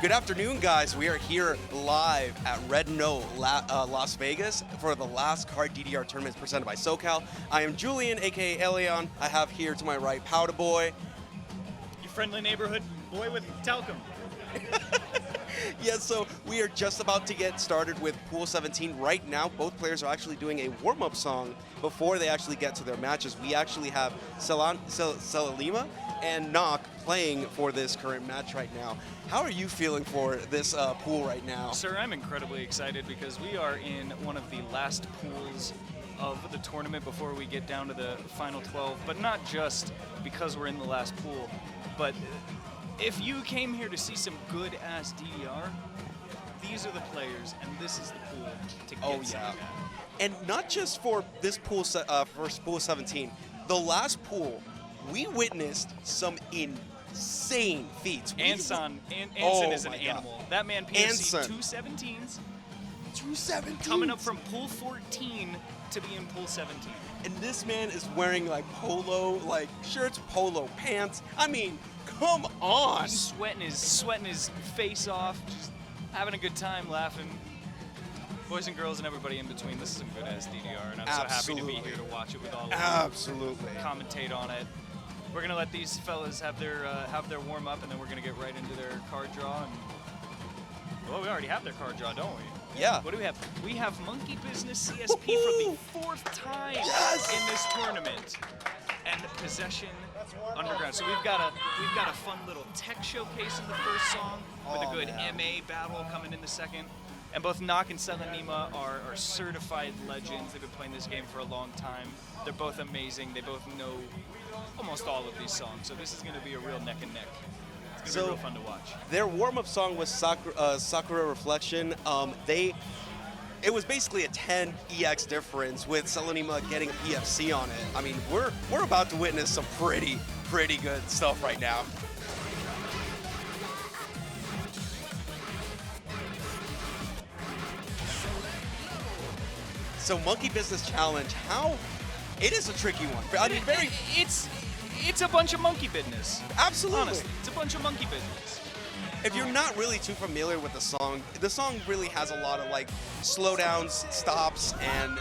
Good afternoon, guys. We are here live at Red Note, Las Vegas for the last card DDR tournament presented by SoCal. I am Julian, aka Elion. I have here to my right Powder Boy. Your friendly neighborhood boy with talcum. Yes, so we are just about to get started with Pool 17. Right now, both players are actually doing a warm-up song before they actually get to their matches. We actually have CelAnima and Nock playing for this current match right now. How are you feeling for this pool right now? Sir, I'm incredibly excited because we are in one of the last pools of the tournament before we get down to the final 12, but not just because we're in the last pool, but if you came here to see some good-ass DDR, these are the players, and this is the pool to get some of that. And not just for this pool, for Pool 17. The last pool, we witnessed some insane feats. Anson is an animal. God. That man PFC 217s. 217. Coming up from Pool 14 to be in Pool 17. And this man is wearing like polo, like shirts, polo pants. I mean, come on. He's sweating his face off, just having a good time, laughing. Boys and girls and everybody in between, this is some good-ass DDR, and I'm so happy to be here to watch it with all of you. Absolutely. Commentate on it. We're gonna let these fellas have their warm-up, and then we're gonna get right into their card draw. And well, we already have their card draw, don't we? Yeah. What do we have? We have Monkey Business CSP for the 4th time in this tournament, and Possession Underground. So we've got a fun little tech showcase in the first song with a good MA battle coming in the second. And both Nock and CelAnima are certified legends. They've been playing this game for a long time. They're both amazing. They both know almost all of these songs. So this is going to be a real neck and neck. It's going to be real fun to watch. Their warm-up song was Sakura Reflection. It was basically a 10 EX difference with CelAnima getting a PFC on it. I mean, we're about to witness some pretty good stuff right now. So Monkey Business Challenge, it is a tricky one. I mean, it's a bunch of monkey business. Absolutely. Honestly, it's a bunch of monkey business. If you're not really too familiar with the song really has a lot of like slowdowns, stops, and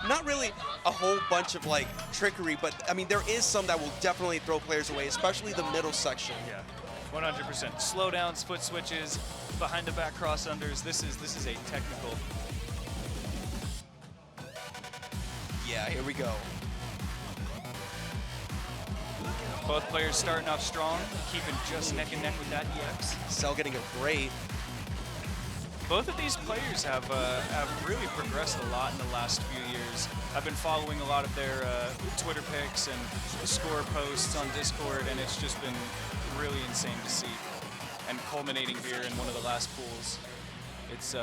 not really a whole bunch of like trickery, but I mean there is some that will definitely throw players away, especially the middle section. Yeah, 100%. Slowdowns, foot switches, behind the back cross unders. This is a technical. Yeah, here we go. Both players starting off strong, keeping just neck and neck with that EX. Cell getting a great. Both of these players have really progressed a lot in the last few years. I've been following a lot of their Twitter pics and score posts on Discord, and it's just been really insane to see. And culminating here in one of the last pools, it's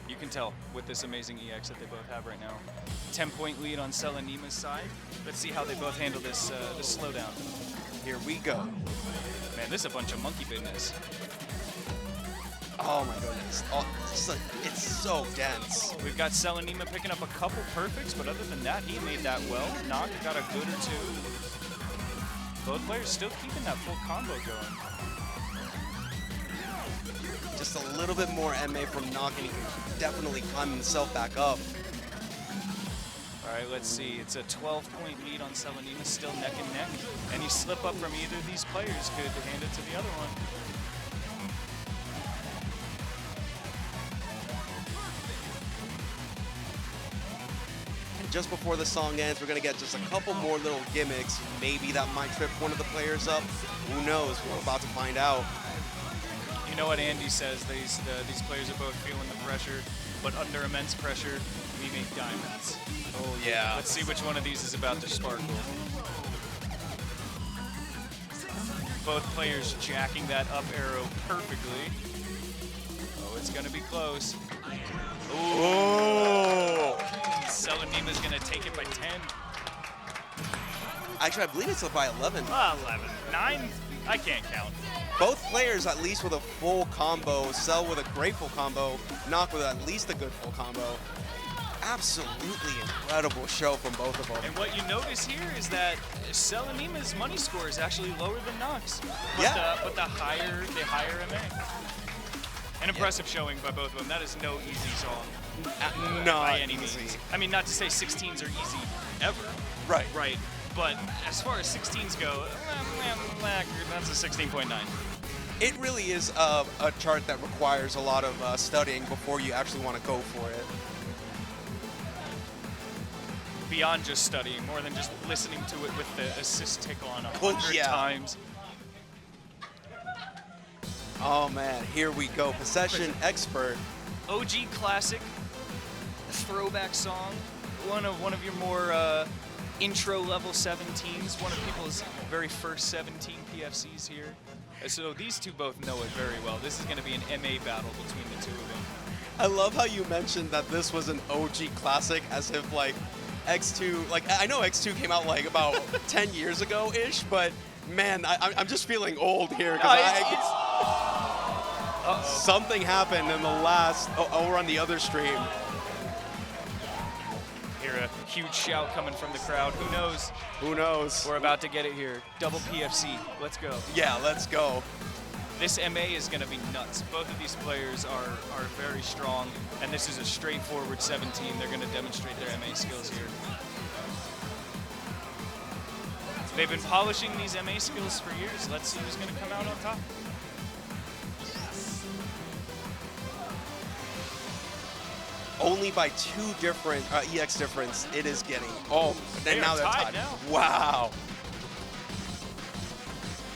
you can tell with this amazing EX that they both have right now. 10-point lead on CelAnima's side. Let's see how they both handle this slowdown. Here we go. Man, this is a bunch of monkey business. Oh my goodness. It's so dense. We've got CelAnima picking up a couple perfects, but other than that, he made that well. Nock got a good or two. Both players still keeping that full combo going. Just a little bit more MA from Nock, and he can definitely climb himself back up. All right, let's see. It's a 12-point lead on CelAnima, still neck and neck. Any slip up from either of these players could hand it to the other one. And just before the song ends, we're going to get just a couple more little gimmicks. Maybe that might trip one of the players up. Who knows? We're about to find out. You know what Andy says, these players are both feeling the pressure, but under immense pressure, we make diamonds. Oh yeah. Let's see which one of these is about to sparkle. Both players jacking that up arrow perfectly. Oh, it's gonna be close. Oh! CelAnima's gonna take it by 10. Actually, I believe it's by 11. 11. 9? I can't count. Both players at least with a full combo, Cell with a great full combo, Nock with at least a good full combo. absolutely incredible show from both of them. And what you notice here is that CelAnima's money score is actually lower than Nock's. But the higher MA. An impressive showing by both of them. That is no easy song. Not by any easy. means. I mean, not to say 16s are easy ever. Right. Right. But as far as 16s go, that's a 16.9. It really is a chart that requires a lot of studying before you actually want to go for it. Beyond just studying, more than just listening to it with the assist tick on 100 yeah. times. Oh man, here we go. Possession Expert. OG classic, throwback song. One of your more intro level 17s. One of people's very first 17 PFCs here. So these two both know it very well. This is going to be an MA battle between the two of them. I love how you mentioned that this was an OG classic, as if like X2, like I know X2 came out like about 10 years ago-ish, but man, I'm just feeling old here because something happened in the last, over on the other stream. Hear a huge shout coming from the crowd. Who knows? Who knows? We're about to get it here. Double PFC. Let's go. Yeah, let's go. This MA is going to be nuts. Both of these players are very strong, and this is a straightforward 17. They're going to demonstrate their MA skills here. They've been polishing these MA skills for years. Let's see who's going to come out on top. Only by 2 different EX difference, it is getting. Oh, and now they're tied. Now. Wow.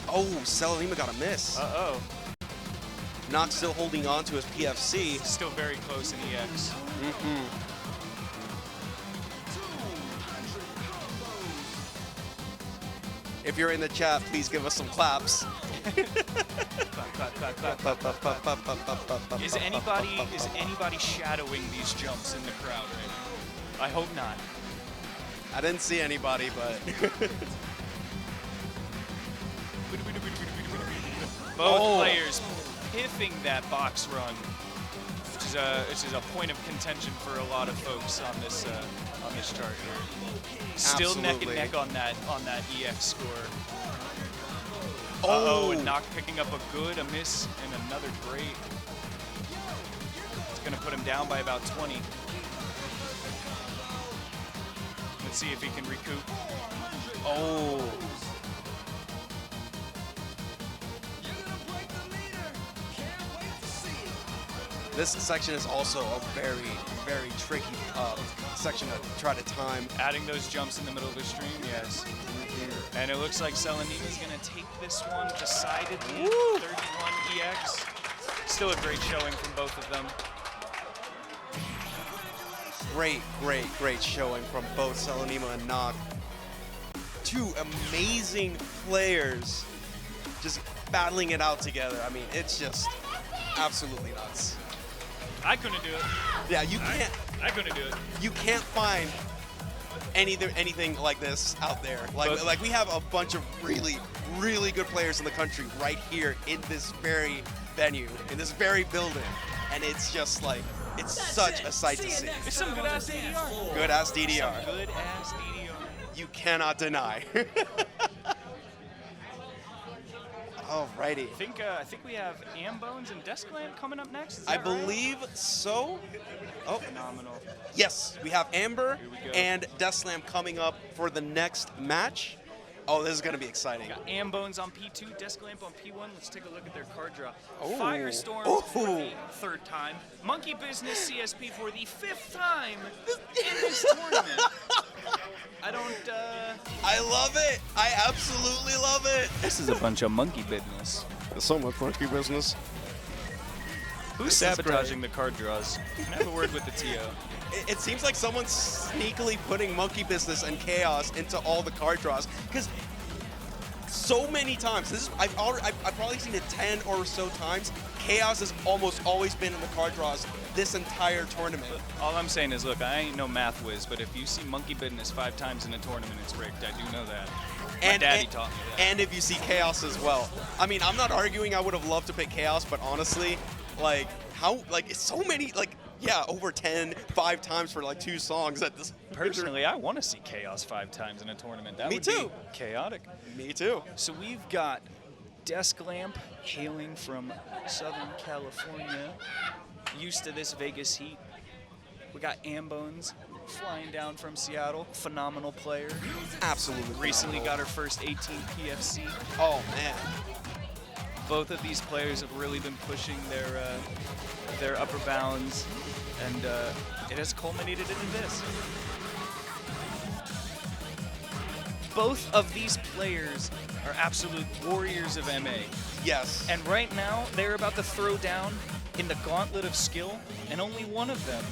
Oh, CelAnima got a miss. Uh-oh. Nock still holding on to his PFC. Still very close in EX. If you're in the chat, please give us some claps. Is anybody shadowing these jumps in the crowd right now? I hope not. I didn't see anybody, but both players piffing that box run, which is a point of contention for a lot of folks on this chart here. Still neck and neck on that EX score. Uh-oh, and Nock picking up a miss, and another great. It's going to put him down by about 20. Let's see if he can recoup. oh. This section is also a very, very tricky section to try to time. Adding those jumps in the middle of the stream, yes. And it looks like CelAnima is going to take this one decidedly. 31 EX. Still a great showing from both of them. Great showing from both CelAnima and Nock. 2 amazing players just battling it out together. I mean, it's just absolutely nuts. I couldn't do it. Yeah, you can't. I couldn't do it. You can't find anything like this out there. Like we have a bunch of really good players in the country right here in this very venue, in this very building, and it's just like it's such a sight to see. It's some good ass DDR. Good ass DDR. Some good ass DDR. You cannot deny. Alrighty. I think we have ambones and Desklamp coming up next. Is that I right? believe so. Oh, Phenomenal. yes, we have Amber Here we go. and Desklamp coming up for the next match. Oh, this is going to be exciting. Got ambones on P2, Desklamp on P1. Let's take a look at their card draw. Oh. Firestorm for the 3rd time. Monkey Business CSP for the 5th time in this tournament. I love it. I absolutely love it. This is a bunch of monkey business. There's so much monkey business. Who's sabotaging the card draws? Can I have a word with the TO? It seems like someone's sneakily putting monkey business and chaos into all the card draws, because so many times, I've probably seen it 10 or so times, chaos has almost always been in the card draws this entire tournament. All I'm saying is, look, I ain't no math whiz, but if you see monkey business 5 times in a tournament, it's rigged. I do know that. My daddy taught me that. And if you see chaos as well. I mean, I'm not arguing I would have loved to pick chaos, but honestly, like, it's so many, like, Yeah, over 10, 5 times for like 2 songs at this. Personally, I want to see Chaos 5 times in a tournament. That Me would too. be chaotic. Me too. So we've got Desklamp hailing from Southern California, used to this Vegas heat. We got ambones flying down from Seattle, phenomenal player. Absolutely. Recently got her first 18 PFC. Oh man. Both of these players have really been pushing their upper bounds, and it has culminated into this. Both of these players are absolute warriors of MA. Yes. And right now, they're about to throw down in the gauntlet of skill, and only one of them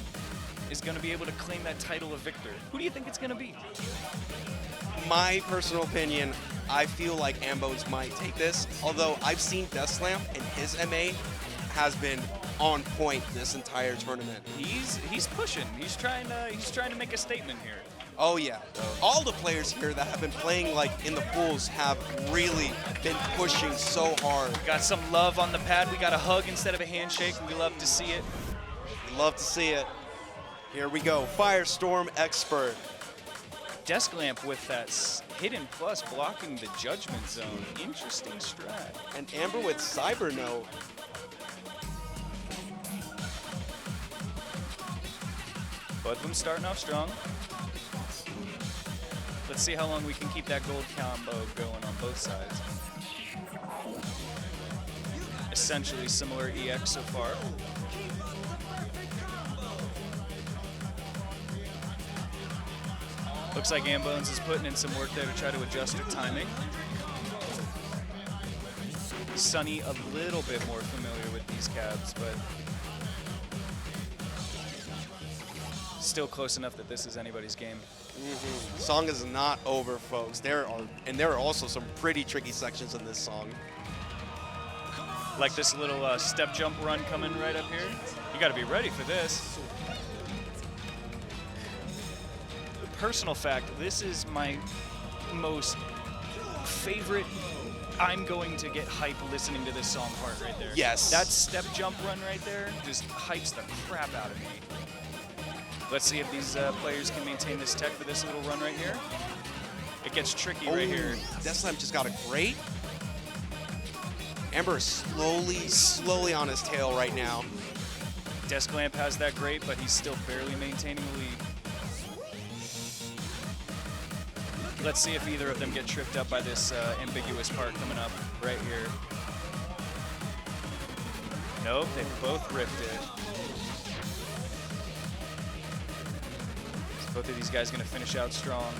is going to be able to claim that title of victor. Who do you think it's going to be? My personal opinion, I feel like Ambones might take this. Although I've seen Desklamp and his MA has been on point this entire tournament. He's pushing. He's trying to make a statement here. Oh yeah. All the players here that have been playing like in the pools have really been pushing so hard. Got some love on the pad. We got a hug instead of a handshake. We love to see it. We love to see it. Here we go. Firestorm Expert. Desklamp with that hidden plus blocking the judgment zone. Interesting strat. And Amber with Cyber Note. Both of them starting off strong. Let's see how long we can keep that gold combo going on both sides. Essentially similar EX so far. Looks like Ambones is putting in some work there to try to adjust her timing. Sunny a little bit more familiar with these cabs, but still close enough that this is anybody's game. Song is not over, folks. There are also some pretty tricky sections in this song. Like this little step jump run coming right up here. You got to be ready for this. Personal fact, this is my most favorite I'm going to get hype listening to this song part right there. Yes. That step jump run right there just hypes the crap out of me. Let's see if these players can maintain this tech for this little run right here. It gets tricky right here. Desklamp just got a great. Amber is slowly on his tail right now. Desklamp has that great, but he's still barely maintaining the lead. Let's see if either of them get tripped up by this ambiguous part coming up right here. Nope, they both ripped it. So both of these guys gonna finish out strong.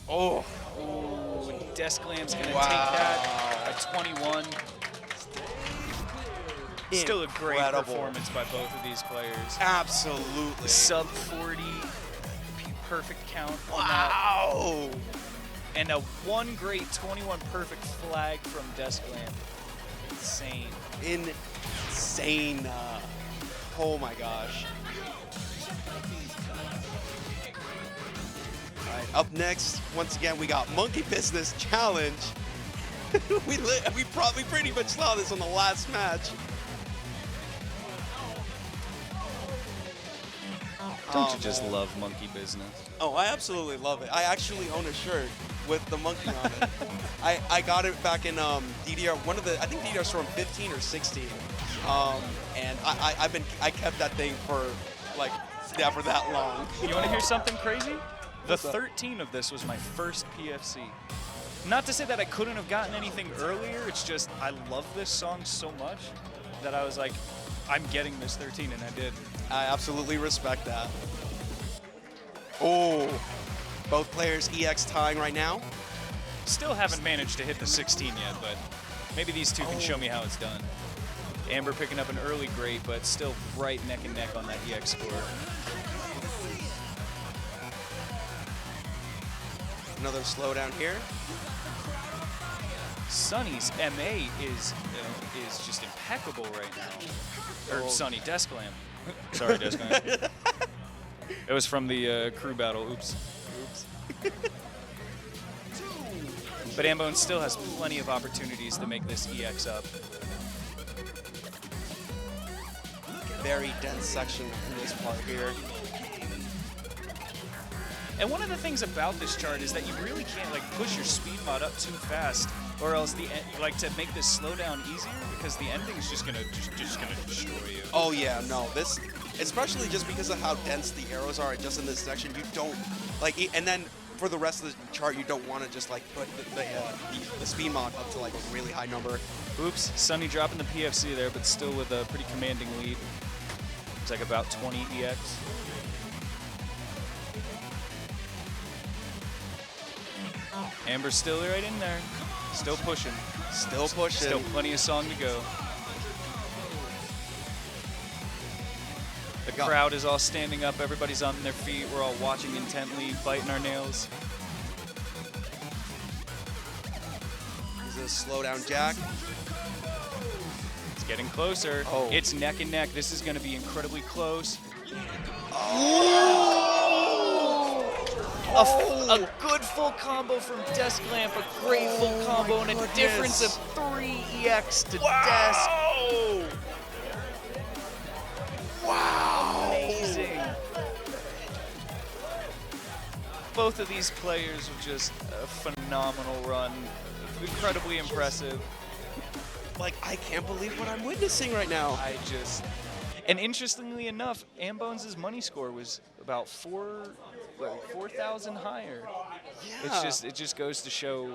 Oh. Ooh, Deskklamp's gonna take that at 21. Still a great performance by both of these players. Absolutely. Sub 40, perfect count. Wow. And a 1 great 21 perfect flag from Desklamp. Insane. Insane. Oh my gosh. All right, up next, once again, we got Monkey Business Challenge. we probably pretty much saw this on the last match. Don't you just love monkey business? Oh, I absolutely love it. I actually own a shirt with the monkey on it. I got it back in DDR. I think DDR store 15 or 16. And I kept that thing for for that long. You want to hear something crazy? The 13 of this was my first PFC. Not to say that I couldn't have gotten anything earlier. It's just I love this song so much that I was like, I'm getting this 13, and I did. I absolutely respect that. Oh, both players EX tying right now. Still haven't managed to hit the 16 yet, but maybe these two can show me how it's done. Amber picking up an early great, but still right neck and neck on that EX score. Another slowdown here. Sunny's MA is just impeccable right now. Or Sunny, Desklamp. Sorry, Desklamp. It was from the crew battle. Oops. But ambones still has plenty of opportunities to make this EX up. Very dense section in this part here. And one of the things about this chart is that you really can't like push your speed mod up too fast, or else to make this slow down easier, because the ending's just gonna destroy you. Oh yeah, no, this, especially just because of how dense the arrows are, just in this section, you don't like. And then for the rest of the chart, you don't want to just like put the speed mod up to like a really high number. Oops, Sunny dropping the PFC there, but still with a pretty commanding lead. It's like about 20 EX. Amber's still right in there. Still pushing. Still pushing. Still plenty of song to go. The crowd is all standing up. Everybody's on their feet. We're all watching intently, biting our nails. Is this a slow down Jack? It's getting closer. Oh. It's neck and neck. This is going to be incredibly close. A good full combo from Desklamp, a great full combo, and a difference of 3 EX to Desk. Wow! Amazing. Both of these players are just a phenomenal run. Incredibly impressive. Like, I can't believe what I'm witnessing right now. And interestingly enough, ambones' money score was about 4,000 higher. Yeah. It just goes to show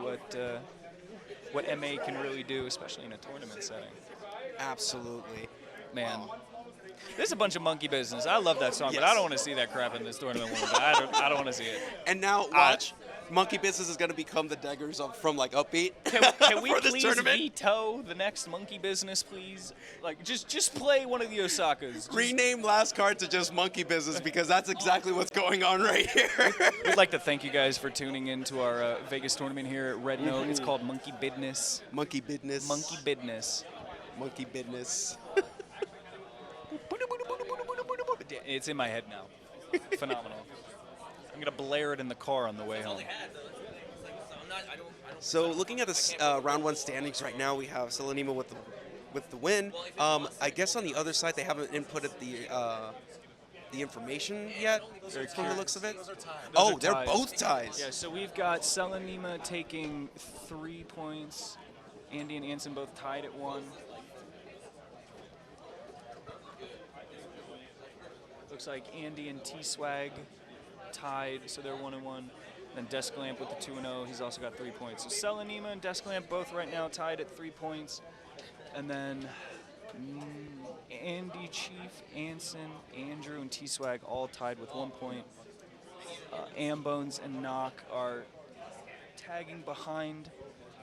what MA can really do, especially in a tournament setting. Absolutely. Man, there's a bunch of monkey business. I love that song, Yes. but I don't want to see that crap in this tournament. I don't want to see it. And now watch, Monkey Business is going to become the Daggers from like Upbeat. Can we for this please tournament. veto the next monkey business, please? Like, just play one of the Osakas. Rename last card to just Monkey Business, because that's exactly what's going on right here. We'd like to thank you guys for tuning in to our Vegas tournament here at Red Note. It's called Monkey Business. Monkey Business. Monkey Business. Monkey Business. It's in my head now. Phenomenal. I'm gonna blare it in the car on the way home. So looking at the round 1 standings right now, we have CelAnima with the win. I guess on the other side they haven't inputted the information yet from the looks of it. Oh, they're both ties. Yeah, so we've got CelAnima taking 3 points. Andy and Anson both tied at 1. Looks like Andy and T.Swag tied, so they're 1-1. Then Desklamp with the 2-0, he's also got 3 points. So CelAnima and Desklamp both right now tied at 3 points. And then AndiChef, Anson, ANDROO, and T.Swag all tied with 1 point. Ambones and Nock are tagging behind,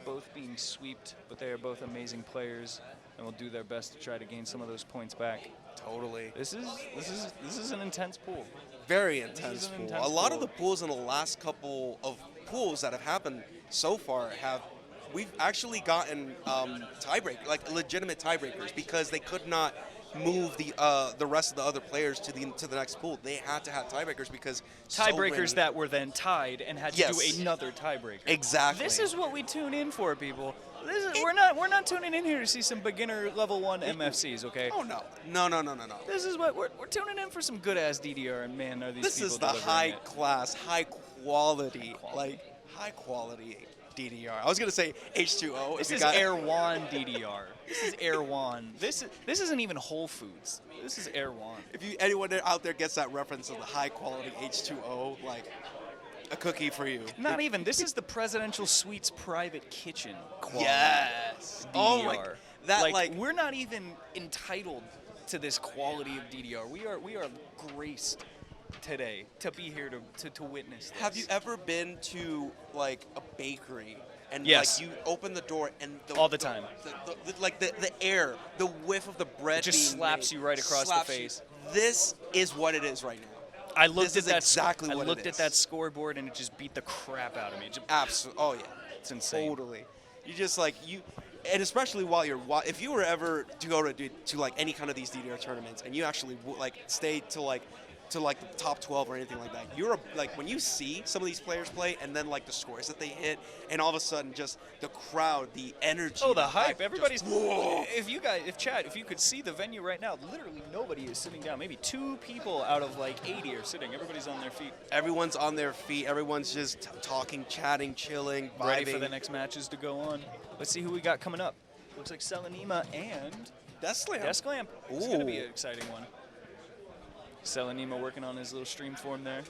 both being sweeped, but they are both amazing players and will do their best to try to gain some of those points back. Totally. This is an intense pool. Very intense pool. A lot of the pools in the last couple of pools that have happened so far we've actually gotten legitimate tiebreakers, because they could not move the rest of the other players to the next pool. They had to have tiebreakers, because Tiebreakers that were then tied and had to do another tiebreaker. Exactly. This is what we tune in for, people. We're not tuning in here to see some beginner level 1 MFCs, okay? Oh no. This is what we're tuning in for, some good ass DDR, and man, are these This people is the delivering high it. class, high quality DDR. I was gonna say H2O. This is Air One DDR. This is Air One. This isn't even Whole Foods. This is Air One. If anyone out there gets that reference of the high quality H2O, like a cookie for you. Not even. This is the Presidential Suites private kitchen quality. Yes. DDR. Oh my. We're not even entitled to this quality of DDR. We are graced today to be here to witness this. Have you ever been to like a bakery and Yes. like you open the door and All the time. The air, the whiff of the bread It just being slaps made you right across the slaps you. face. This is what it is right now. I looked This at is that. exactly I what it looked at is. that scoreboard and it just beat the crap out of me. Absolutely. Oh yeah. It's insane. Totally. You just and especially if you were ever to go to like any kind of these DDR tournaments and you actually like stay till like to like the top 12 or anything like that. Like when you see some of these players play, and then like the scores that they hit, and all of a sudden just the crowd, the energy. Oh, the hype! Everybody's. If Chad, if you could see the venue right now, literally nobody is sitting down. Maybe 2 people out of like 80 are sitting. Everybody's on their feet. Everyone's on their feet. Everyone's just talking, chatting, chilling, vibing. Ready for the next matches to go on. Let's see who we got coming up. Looks like CelAnima and Desklamp. It's going to be an exciting one. CelAnima working on his little stream form there.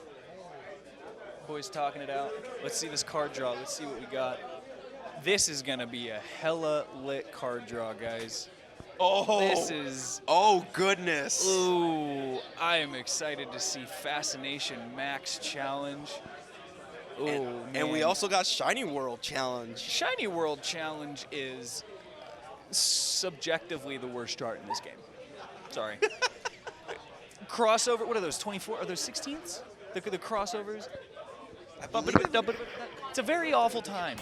Boys talking it out. Let's see this card draw. Let's see what we got. This is going to be a hella lit card draw, guys. Oh, this is. Oh, goodness. Ooh, I am excited to see Fascination Max Challenge. Ooh, and we also got Shiny World Challenge. Shiny World Challenge is subjectively the worst chart in this game. Sorry. Crossover, what are those, 24? Are those 16ths? The crossovers? It's a very awful time.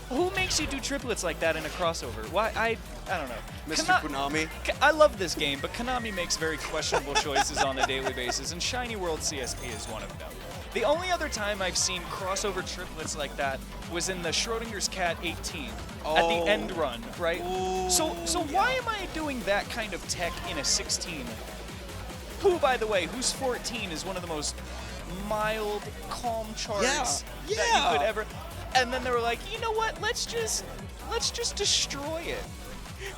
Who makes you do triplets like that in a crossover? Why? I don't know. Mr. Konami. I love this game, but Konami makes very questionable choices on a daily basis, and Shiny World CSP is one of them. The only other time I've seen crossover triplets like that was in the Schrodinger's Cat 18 at the end run, right? Ooh, so why am I doing that kind of tech in a 16? Who, by the way, who's 14 is one of the most mild, calm charts that you could ever. And then they were like, you know what? Let's just destroy it.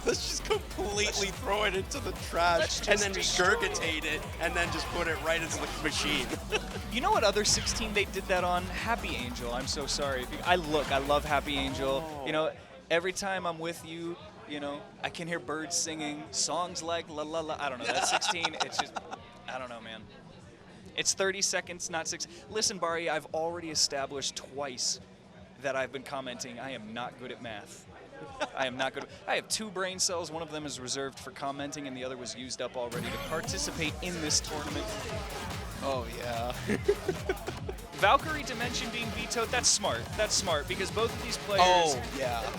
Let's just completely throw it into the trash and then regurgitate it and then just put it right into the machine. You know what other 16 they did that on? Happy Angel. I'm so sorry. I love Happy Angel. You know, every time I'm with you, you know, I can hear birds singing songs like la la la. I don't know. That's 16. It's just, I don't know, man. It's 30 seconds, not 6. Listen, Bari, I've already established twice that I've been commenting I am not good at math. I am not good. I have 2 brain cells. One of them is reserved for commenting, and the other was used up already to participate in this tournament. Oh, yeah. Valkyrie Dimension being vetoed, that's smart. That's smart because both of these players,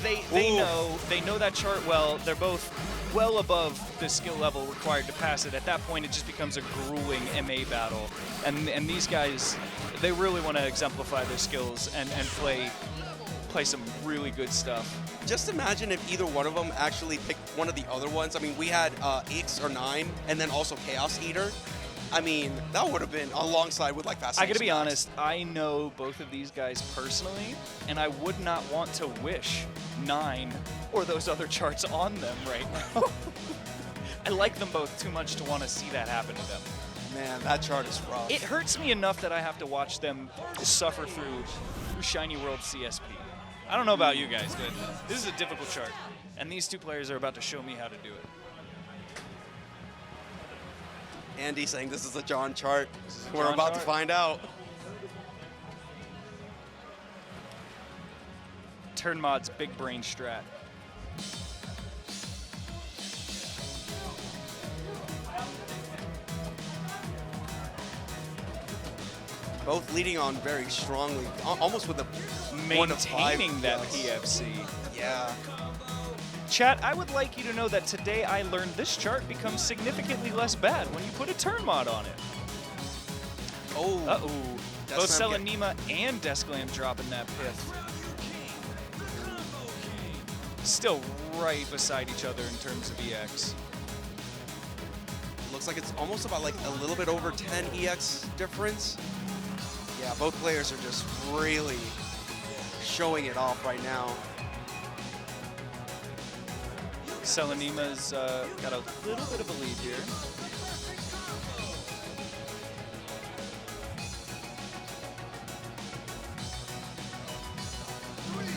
they know that chart well. They're both well above the skill level required to pass it. At that point, it just becomes a grueling MA battle. And these guys, they really want to exemplify their skills and play some really good stuff. Just imagine if either one of them actually picked one of the other ones. I mean, we had X or 9 and then also Chaos Eater. I mean, that would have been alongside with like Fascination. I gotta be honest, I know both of these guys personally, and I would not want to wish 9 or those other charts on them right now. I like them both too much to want to see that happen to them. Man, that chart is rough. It hurts me enough that I have to watch them suffer through Shiny World CSP. I don't know about you guys, but this is a difficult chart, and these 2 players are about to show me how to do it. Andy saying this is a John chart. We're John about chart. to find out. Turn Mod's big brain strat. Both leading on very strongly, almost with a 1 to 5. Maintaining that PFC. Yeah. Chat, I would like you to know that today I learned this chart becomes significantly less bad when you put a turn mod on it. Oh. Uh-oh. Both CelAnima and Desklamp dropping that pith. Still right beside each other in terms of EX. Looks like it's almost about like a little bit over 10 EX difference. Yeah, both players are just really showing it off right now. CelAnima's got a little bit of a lead here.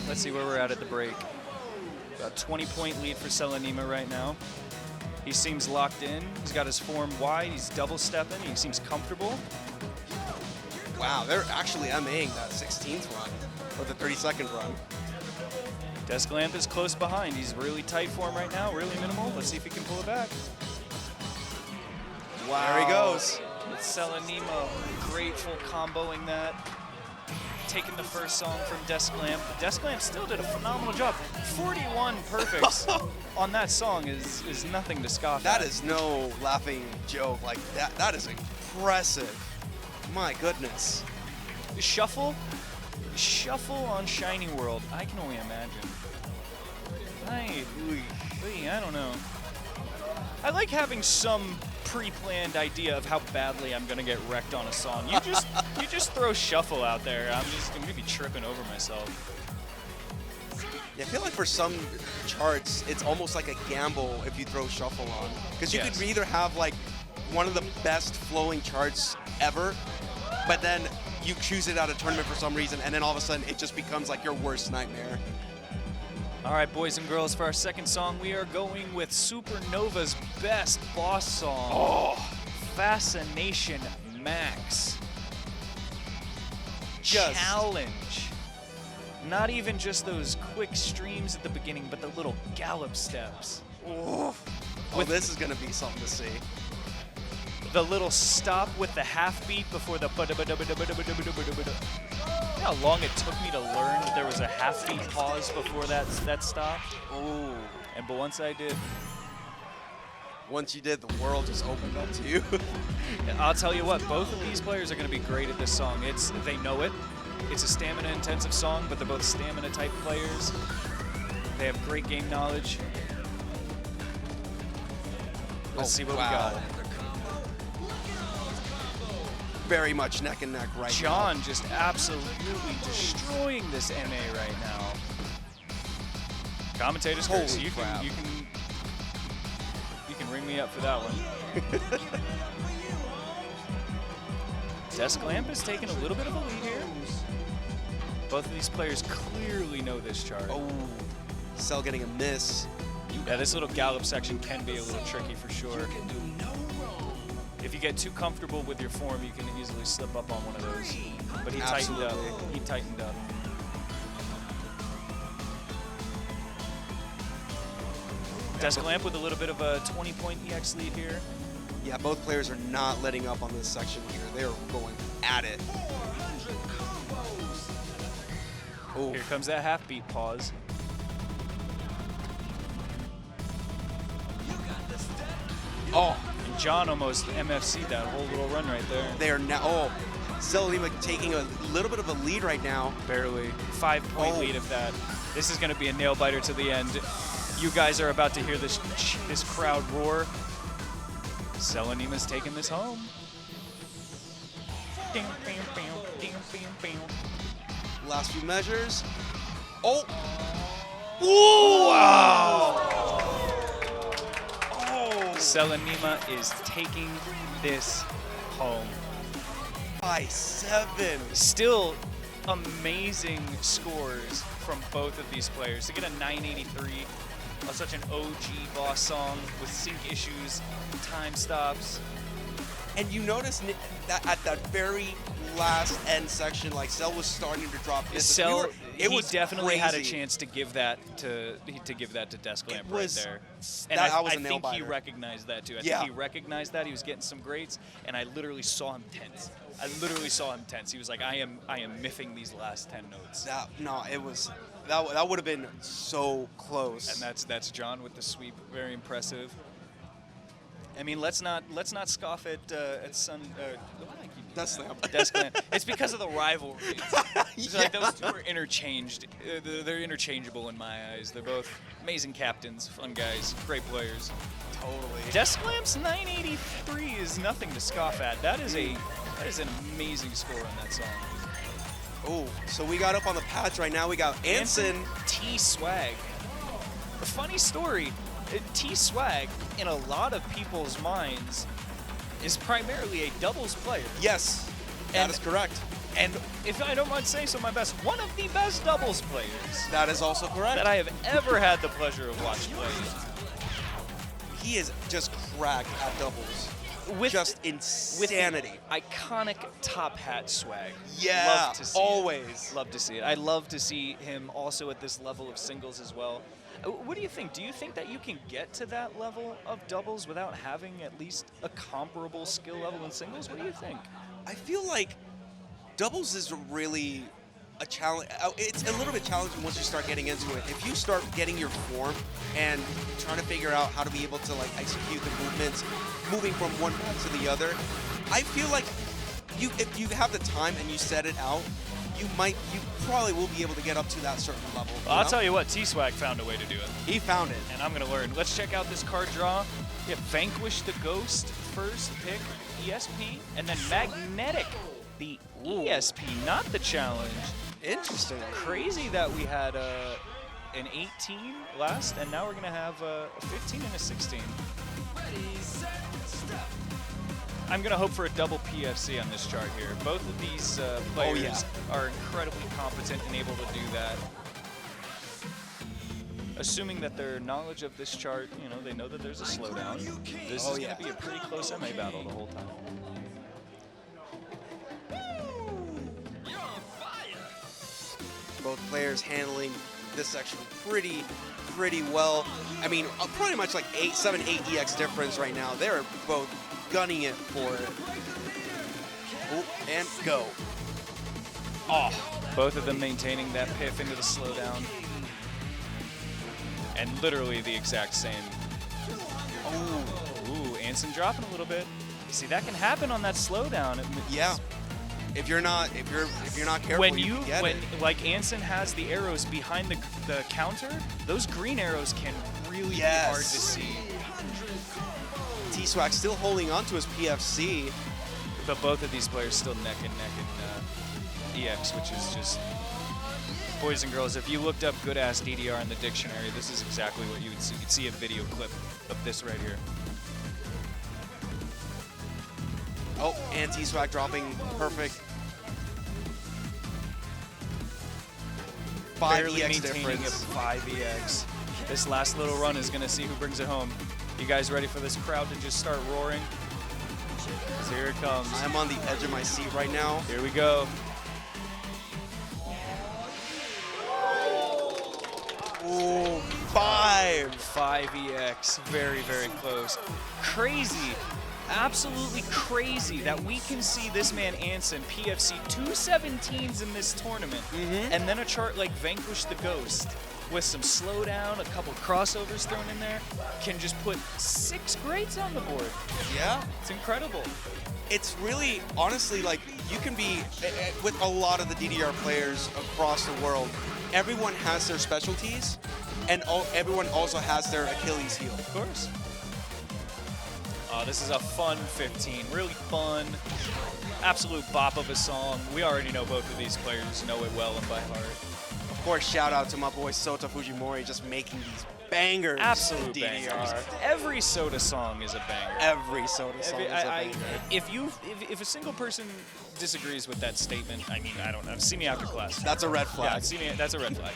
Let's see where we're at the break. About 20-point lead for CelAnima right now. He seems locked in. He's got his form wide. He's double stepping. He seems comfortable. Wow, they're actually MAing that 16th run, or the 32nd run. Desklamp is close behind. He's really tight form right now, really minimal. Let's see if he can pull it back. Wow. There he goes. CelAnima, grateful comboing that. Taking the first song from Desklamp. Desklamp still did a phenomenal job. 41 perfects on that song is nothing to scoff at. That is no laughing joke. Like that is a impressive. My goodness. The shuffle on Shiny World. I can only imagine. I don't know. I like having some pre-planned idea of how badly I'm gonna get wrecked on a song. You just throw shuffle out there. I'm gonna be tripping over myself. Yeah, I feel like for some charts, it's almost like a gamble if you throw shuffle on, because you could either have like one of the best flowing charts ever, but then you choose it at a tournament for some reason, and then all of a sudden it just becomes like your worst nightmare. All right, boys and girls, for our second song, we are going with Supernova's best boss song, Fascination Max. Challenge. Not even just those quick streams at the beginning, but the little gallop steps. Oh, this is going to be something to see. The little stop with the half beat before the You know how long it took me to learn that there was a half beat pause before that stop? Oh. But once I did. Once you did, the world just opened up to you. I'll tell you what, both of these players are going to be great at this song. They know it. It's a stamina-intensive song, but they're both stamina-type players. They have great game knowledge. Let's see what we got. Very much neck and neck right now. John just absolutely destroying this NA right now. Commentators, Chris, you can ring me up for that one. Desklamp is taking a little bit of a lead here. Both of these players clearly know this chart. Oh, Cel getting a miss. Yeah, this little gallop section can be a little tricky for sure. If you get too comfortable with your form, you can easily slip up on one of those. But he tightened up. He tightened up. Desklamp with a little bit of a 20-point EX lead here. Yeah, both players are not letting up on this section here. They are going at it. Ooh. Here comes that half beat pause. Oh. And John almost MFC'd that whole little run right there. They are now, CelAnima taking a little bit of a lead right now. Barely. 5-point lead of that. This is going to be a nail biter to the end. You guys are about to hear this crowd roar. CelAnima's taking this home. Last few measures. Oh! Ooh, wow! Oh! CelAnima is taking this home. By 7. Still amazing scores from both of these players. To get a 983 on such an OG boss song with sync issues, time stops. And you notice that at that very last end section, like Cel was starting to drop distance. He definitely had a chance to give that to Desklamp right there. And I think he recognized that too. I think he recognized that. He was getting some greats, and I literally saw him tense. He was like, I am miffing these last 10 notes. That would have been so close. And that's John with the sweep, very impressive. I mean, let's not scoff at Desklamp. It's because of the rivalry. It's like those two are interchanged. They're interchangeable in my eyes. They're both amazing captains, fun guys, great players. Totally. Desklamp's 983 is nothing to scoff at. That is an amazing score on that song. Oh, so we got up on the patch right now. We got Anson. T.Swag. A funny story. T.Swag, in a lot of people's minds, is primarily a doubles player. Yes, that is correct. And if I don't mind saying so, one of the best doubles players. That is also correct. That I have ever had the pleasure of watching play. He is just cracked at doubles. With just insanity. With iconic top hat swag. Yeah, love to see always. Love to see it. I love to see him also at this level of singles as well. What do you think? Do you think that you can get to that level of doubles without having at least a comparable skill level in singles? What do you think? I feel like doubles is really a challenge. It's a little bit challenging once you start getting into it. If you start getting your form and trying to figure out how to be able to like execute the movements, moving from one pad to the other, I feel like if you have the time and you set it out, you probably will be able to get up to that certain level. Well, I'll tell you what, T.Swag found a way to do it. He found it. And I'm going to learn. Let's check out this card draw. We have Vanquish the Ghost, first pick, ESP, and then Magnetic, the ESP, not the challenge. Interesting. Crazy that we had an 18 last, and now we're going to have a 15 and a 16. I'm going to hope for a double PFC on this chart here. Both of these players are incredibly competent and able to do that. Assuming that their knowledge of this chart, you know, they know that there's a slowdown. This is going to be a pretty close MA battle the whole time. Both players handling this section pretty well. I mean, pretty much like 7-8 EX difference right now. They're both gunning it for it. Oh, and go. Oh, both of them maintaining that piff into the slowdown. And literally the exact same. Oh, ooh, Anson dropping a little bit. See, that can happen on that slowdown. Yeah. If you're not careful, you can get it. Like Anson has the arrows behind the counter, those green arrows can really be hard to see. T.Swag still holding on to his PFC. But both of these players still neck and neck in EX, which is just, boys and girls, if you looked up good-ass DDR in the dictionary, this is exactly what you would see. You'd see a video clip of this right here. Oh, and T.Swag dropping perfect. 5 Barely EX maintaining difference. A 5 EX. This last little run is going to see who brings it home. You guys ready for this crowd to just start roaring? 'Cause here it comes. I'm on the edge of my seat right now. Here we go. Ooh, 5. 5 EX. Very, very close. Crazy. Absolutely crazy that we can see this man Anson PFC 217s in this tournament, and then a chart like Vanquish the Ghost with some slowdown, a couple crossovers thrown in there, can just put 6 greats on the board. Yeah. It's incredible. It's really, honestly, like, you can be, with a lot of the DDR players across the world, everyone has their specialties, and everyone also has their Achilles heel. Of course. This is a fun 15, really fun, absolute bop of a song. We already know both of these players, know it well and by heart. Of course, shout out to my boy Sota Fujimori just making these bangers. Absolute DDR. bangers. Every Soda song is a banger. Every Sota song is a banger. If a single person disagrees with that statement, I mean, I don't know. See me after class. That's a red flag. Yeah, see me. That's a red flag.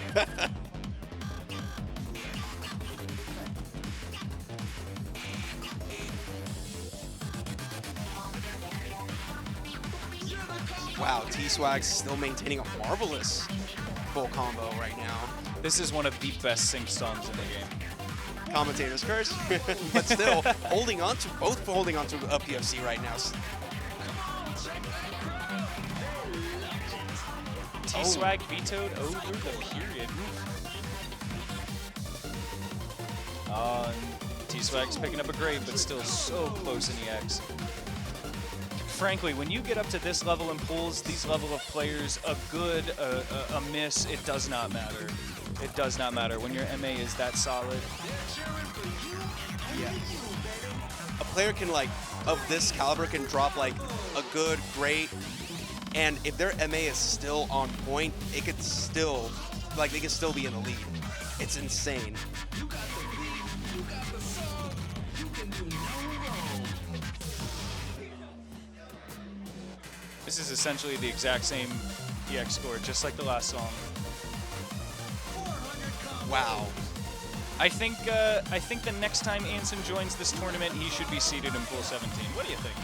Wow, T.Swag's still maintaining a marvelous full combo right now. This is one of the best sync songs in the game. Commentator's curse, but still holding on to a PFC right now. T.Swag vetoed over the period. T.Swag's picking up a grade, but still so close in EX. Frankly, when you get up to this level in pools, these level of players, a good, a miss, it does not matter. It does not matter when your MA is that solid. Yeah. A player can, like, of this caliber can drop, like, a good, great, and if their MA is still on point, it could still, like, they can still be in the lead. It's insane. This is essentially the exact same EX score, just like the last song. Wow. I think the next time Anson joins this tournament, he should be seated in pool 17. What do you think?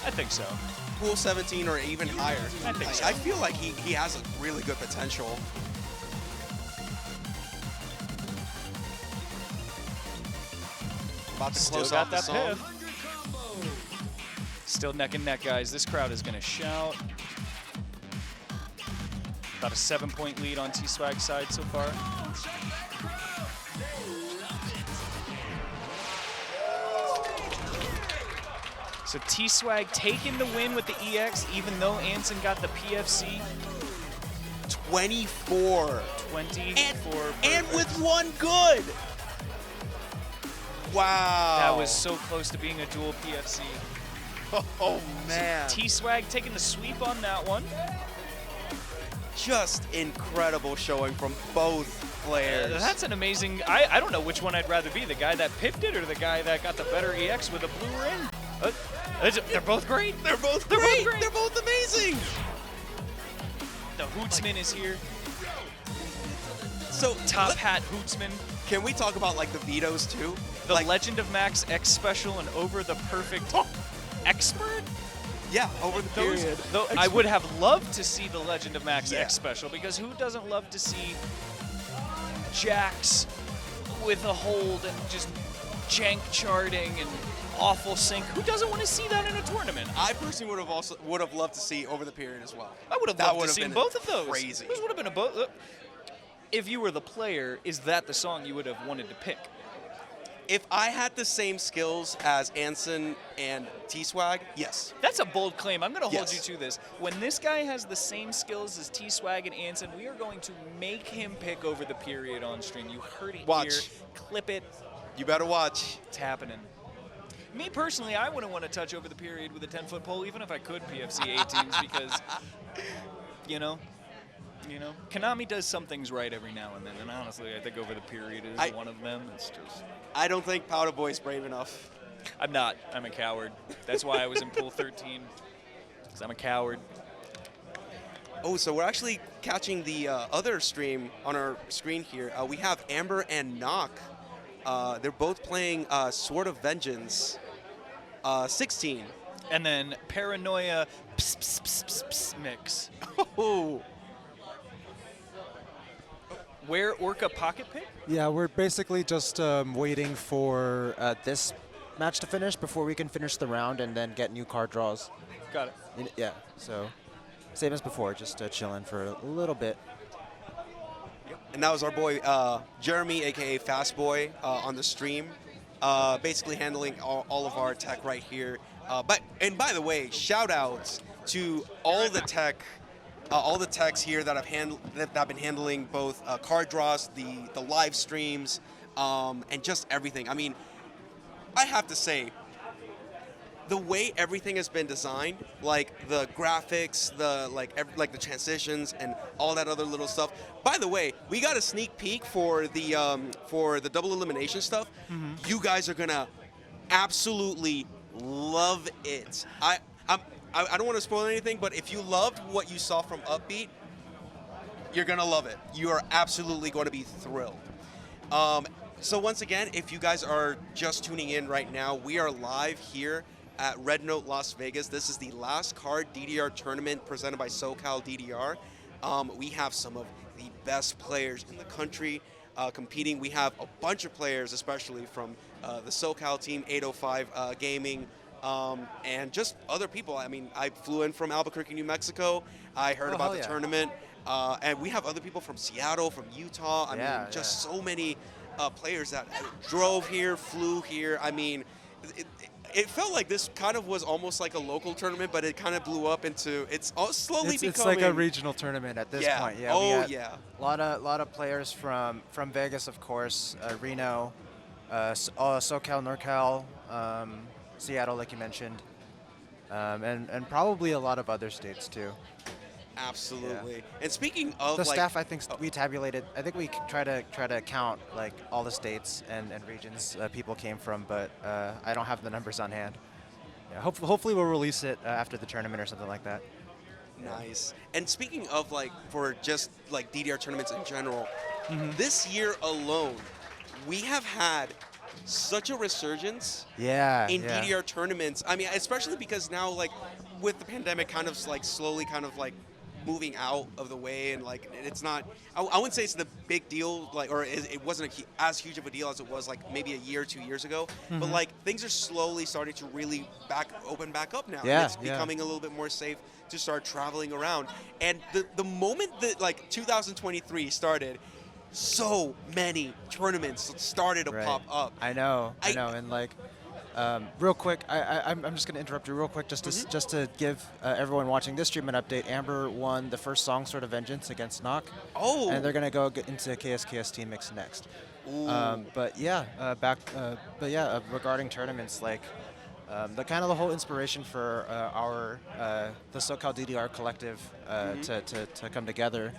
I think so. Pool 17 or even higher. I think so. I feel like he has a really good potential. About to Still close got off the that song. piff. Still neck and neck, guys. This crowd is going to shout. About a 7-point lead on T.Swag's side so far. So T.Swag taking the win with the EX, even though Anson got the PFC. 24. 24. And with one good. Wow. That was so close to being a dual PFC. Oh, man. So T.Swag taking the sweep on that one. Just incredible showing from both players. That's an amazing... I don't know which one I'd rather be, the guy that pipped it or the guy that got the better EX with a blue ring. They're both great. They're both great. They're both amazing. The Hootsman is here. So Top hat Hootsman. Can we talk about like the vetoes too? The like, Legend of Max X Special and Over the Perfect Expert? Yeah, over the period. I would have loved to see the Legend of Max X Special, because who doesn't love to see Jax with a hold and just jank charting and awful sync? Who doesn't want to see that in a tournament? I personally would have loved to see over the period as well. I would have loved to see both of those. Crazy. Those would have been a both. If you were the player, is that the song you would have wanted to pick? If I had the same skills as Anson and T.Swag, yes. That's a bold claim. I'm going to hold you to this. When this guy has the same skills as T.Swag and Anson, we are going to make him pick over the period on stream. You heard it here. Clip it. You better watch. It's happening. Me personally, I wouldn't want to touch over the period with a 10-foot pole, even if I could PFC 18s, because, you know, Konami does some things right every now and then, and honestly, I think over the period is one of them. It's just... I don't think Powder Boy's brave enough. I'm not. I'm a coward. That's why I was in pool 13, because I'm a coward. Oh, so we're actually catching the other stream on our screen here. We have Amber and Nock. They're both playing Sword of Vengeance 16. And then Paranoia mix. Oh. Where Orca pocket pick? Yeah, we're basically just waiting for this match to finish before we can finish the round and then get new card draws. Got it. Yeah, so same as before, just chilling for a little bit. And that was our boy Jeremy, aka Fast Boy, on the stream, basically handling all of our tech right here. And by the way, shout outs to all the techs here that have been handling both card draws, the live streams, and just everything. I mean, I have to say, the way everything has been designed, like the graphics, the transitions, and all that other little stuff. By the way, we got a sneak peek for the double elimination stuff. Mm-hmm. You guys are gonna absolutely love it. I don't want to spoil anything, but if you loved what you saw from Upbeat, you're gonna love it. You are absolutely going to be thrilled. So once again, if you guys are just tuning in right now, we are live here at Red Note Las Vegas. This is the last card DDR tournament presented by SoCalDDR. We have some of the best players in the country competing. We have a bunch of players, especially from the SoCal team, 805 Gaming, and just other people. I mean, I flew in from Albuquerque, New Mexico. I heard about the tournament. And we have other people from Seattle, from Utah. I mean, just so many players that drove here, flew here. I mean, it felt like this kind of was almost like a local tournament, but it kind of blew up into it's slowly becoming. It's like a regional tournament at this point. Yeah. A lot of players from Vegas, of course, Reno, SoCal, NorCal, Seattle, like you mentioned, and probably a lot of other states too. Absolutely. Yeah. And speaking of the staff, I think we tabulated. I think we try to count like all the states and regions people came from, but I don't have the numbers on hand. Yeah, hopefully we'll release it after the tournament or something like that. Nice. And speaking of like for just like DDR tournaments in general, this year alone, we have had such a resurgence in DDR tournaments. I mean, especially because now like with the pandemic kind of like slowly kind of like moving out of the way, and like it's not, I wouldn't say it's the big deal, like, or it wasn't as huge of a deal as it was like maybe a year or 2 years ago, but like things are slowly starting to really open back up now. It's becoming a little bit more safe to start traveling around. And the moment that like 2023 started, so many tournaments started to pop up. I know, and like Real quick, I'm just going to interrupt you real quick just to give everyone watching this stream an update. Amber won the first song, Sort of Vengeance, against Nock. Oh! And they're going to go into KSKST mix next. Ooh. But yeah, regarding tournaments, like the whole inspiration for the SoCalDDR collective to come together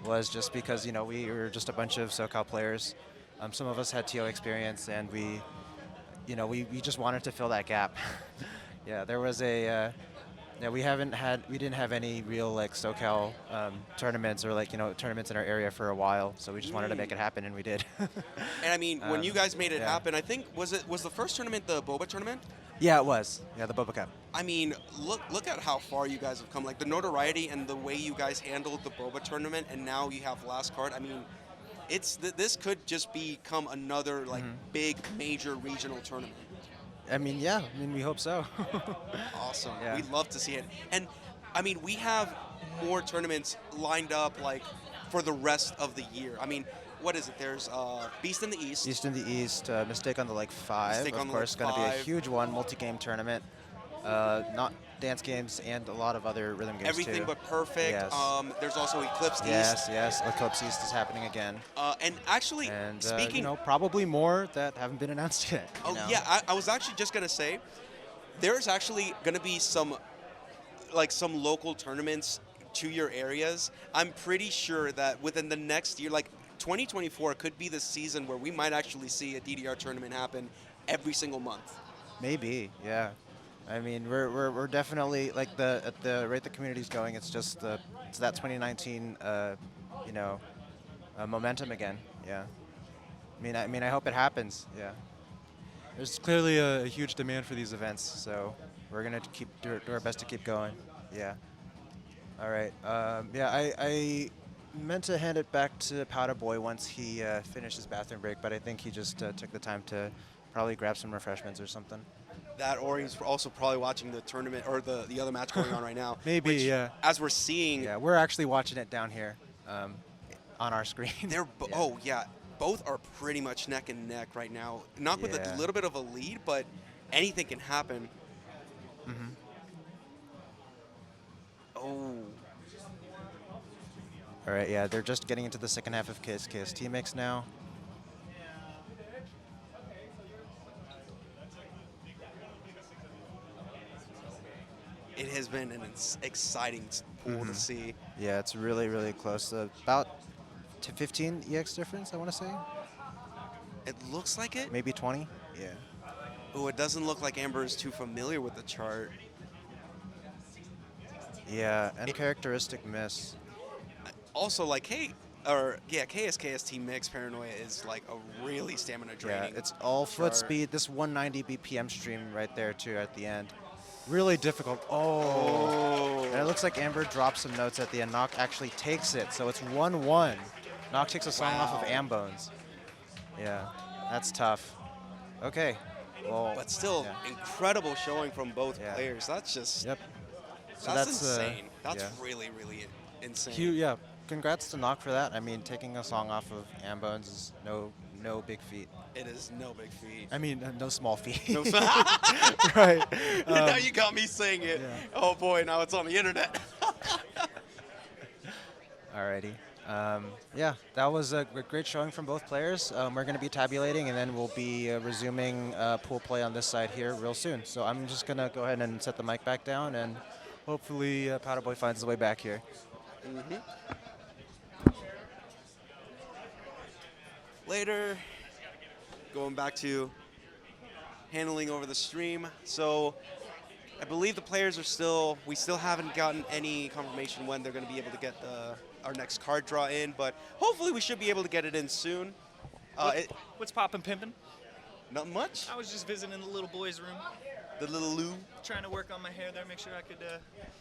was just because we were just a bunch of SoCal players. Some of us had TO experience, and we just wanted to fill that gap. Yeah, there was we didn't have any real like SoCal tournaments or tournaments in our area for a while, so we just wanted to make it happen, and we did. And I mean, when you guys made it happen, I think was the first tournament the Boba tournament? Yeah, it was. Yeah, the Boba Cup. I mean, look at how far you guys have come. Like the notoriety and the way you guys handled the Boba tournament, and now you have last card. I mean, this could just become another like big major regional tournament. I mean, yeah. I mean, we hope so. Awesome. Yeah. We'd love to see it. And I mean, we have more tournaments lined up like for the rest of the year. I mean, what is it? There's Beast in the East. Beast in the East, Mistake on the Lake 5. Mistake on of the course, Lake going to be a 5. huge one, multi-game tournament. Not dance games and a lot of other rhythm games Everything too. but perfect. Yes. There's also Eclipse East. Yes. Eclipse East is happening again. And actually, And speaking, probably more that haven't been announced yet. Yeah, I was actually just gonna say, there's actually gonna be some local tournaments to your areas. I'm pretty sure that within the next year, like 2024, could be the season where we might actually see a DDR tournament happen every single month. Maybe, yeah. I mean, we're definitely like at the rate the community's going. It's just it's that 2019 momentum again. Yeah. I mean, I hope it happens. Yeah. There's clearly a huge demand for these events, so we're gonna do our best to keep going. Yeah. All right. I meant to hand it back to Powder Boy once he finished his bathroom break, but I think he just took the time to probably grab some refreshments or something. That, or he's also probably watching the tournament or the other match going on right now. Maybe, which, yeah. As we're seeing, Yeah, we're actually watching it down here on our screen. they're both are pretty much neck and neck right now. Not with a little bit of a lead, but anything can happen. Mm-hmm. Oh. All right, yeah, they're just getting into the second half of KST mix now. It has been an exciting pool to see. Yeah, it's really, really close. About to 15 EX difference, I want to say. It looks like it. Maybe 20. Yeah. Oh, it doesn't look like Amber is too familiar with the chart. Yeah, and characteristic miss. Also, like, KSKST mix Paranoia is like a really stamina draining. Yeah, it's all foot chart. speed. This 190 BPM stream right there too at the end. Really difficult. Oh. And it looks like Amber drops some notes at the end. Nock actually takes it, so it's 1-1. Nock takes a song off of ambones. Yeah, that's tough. Okay. Well, But still, incredible showing from both players. That's just So that's insane. That's yeah. really, really insane. Yeah. Congrats to Nock for that. I mean, taking a song off of ambones is no big feat. It is no big feat. I mean, no small feat. No, Right. now you got me saying it. Yeah. Oh boy, now it's on the internet. Alrighty. Yeah, that was a great showing from both players. We're going to be tabulating, and then we'll be resuming pool play on this side here real soon. So I'm just going to go ahead and set the mic back down, and hopefully Powder Boy finds his way back here. Later, going back to handling over the stream. So I believe the players we still haven't gotten any confirmation when they're going to be able to get our next card draw in, but hopefully we should be able to get it in soon. What's poppin' pimpin'? Not much. I was just visiting the little boy's room, The little Lou. trying to work on my hair there, make sure I could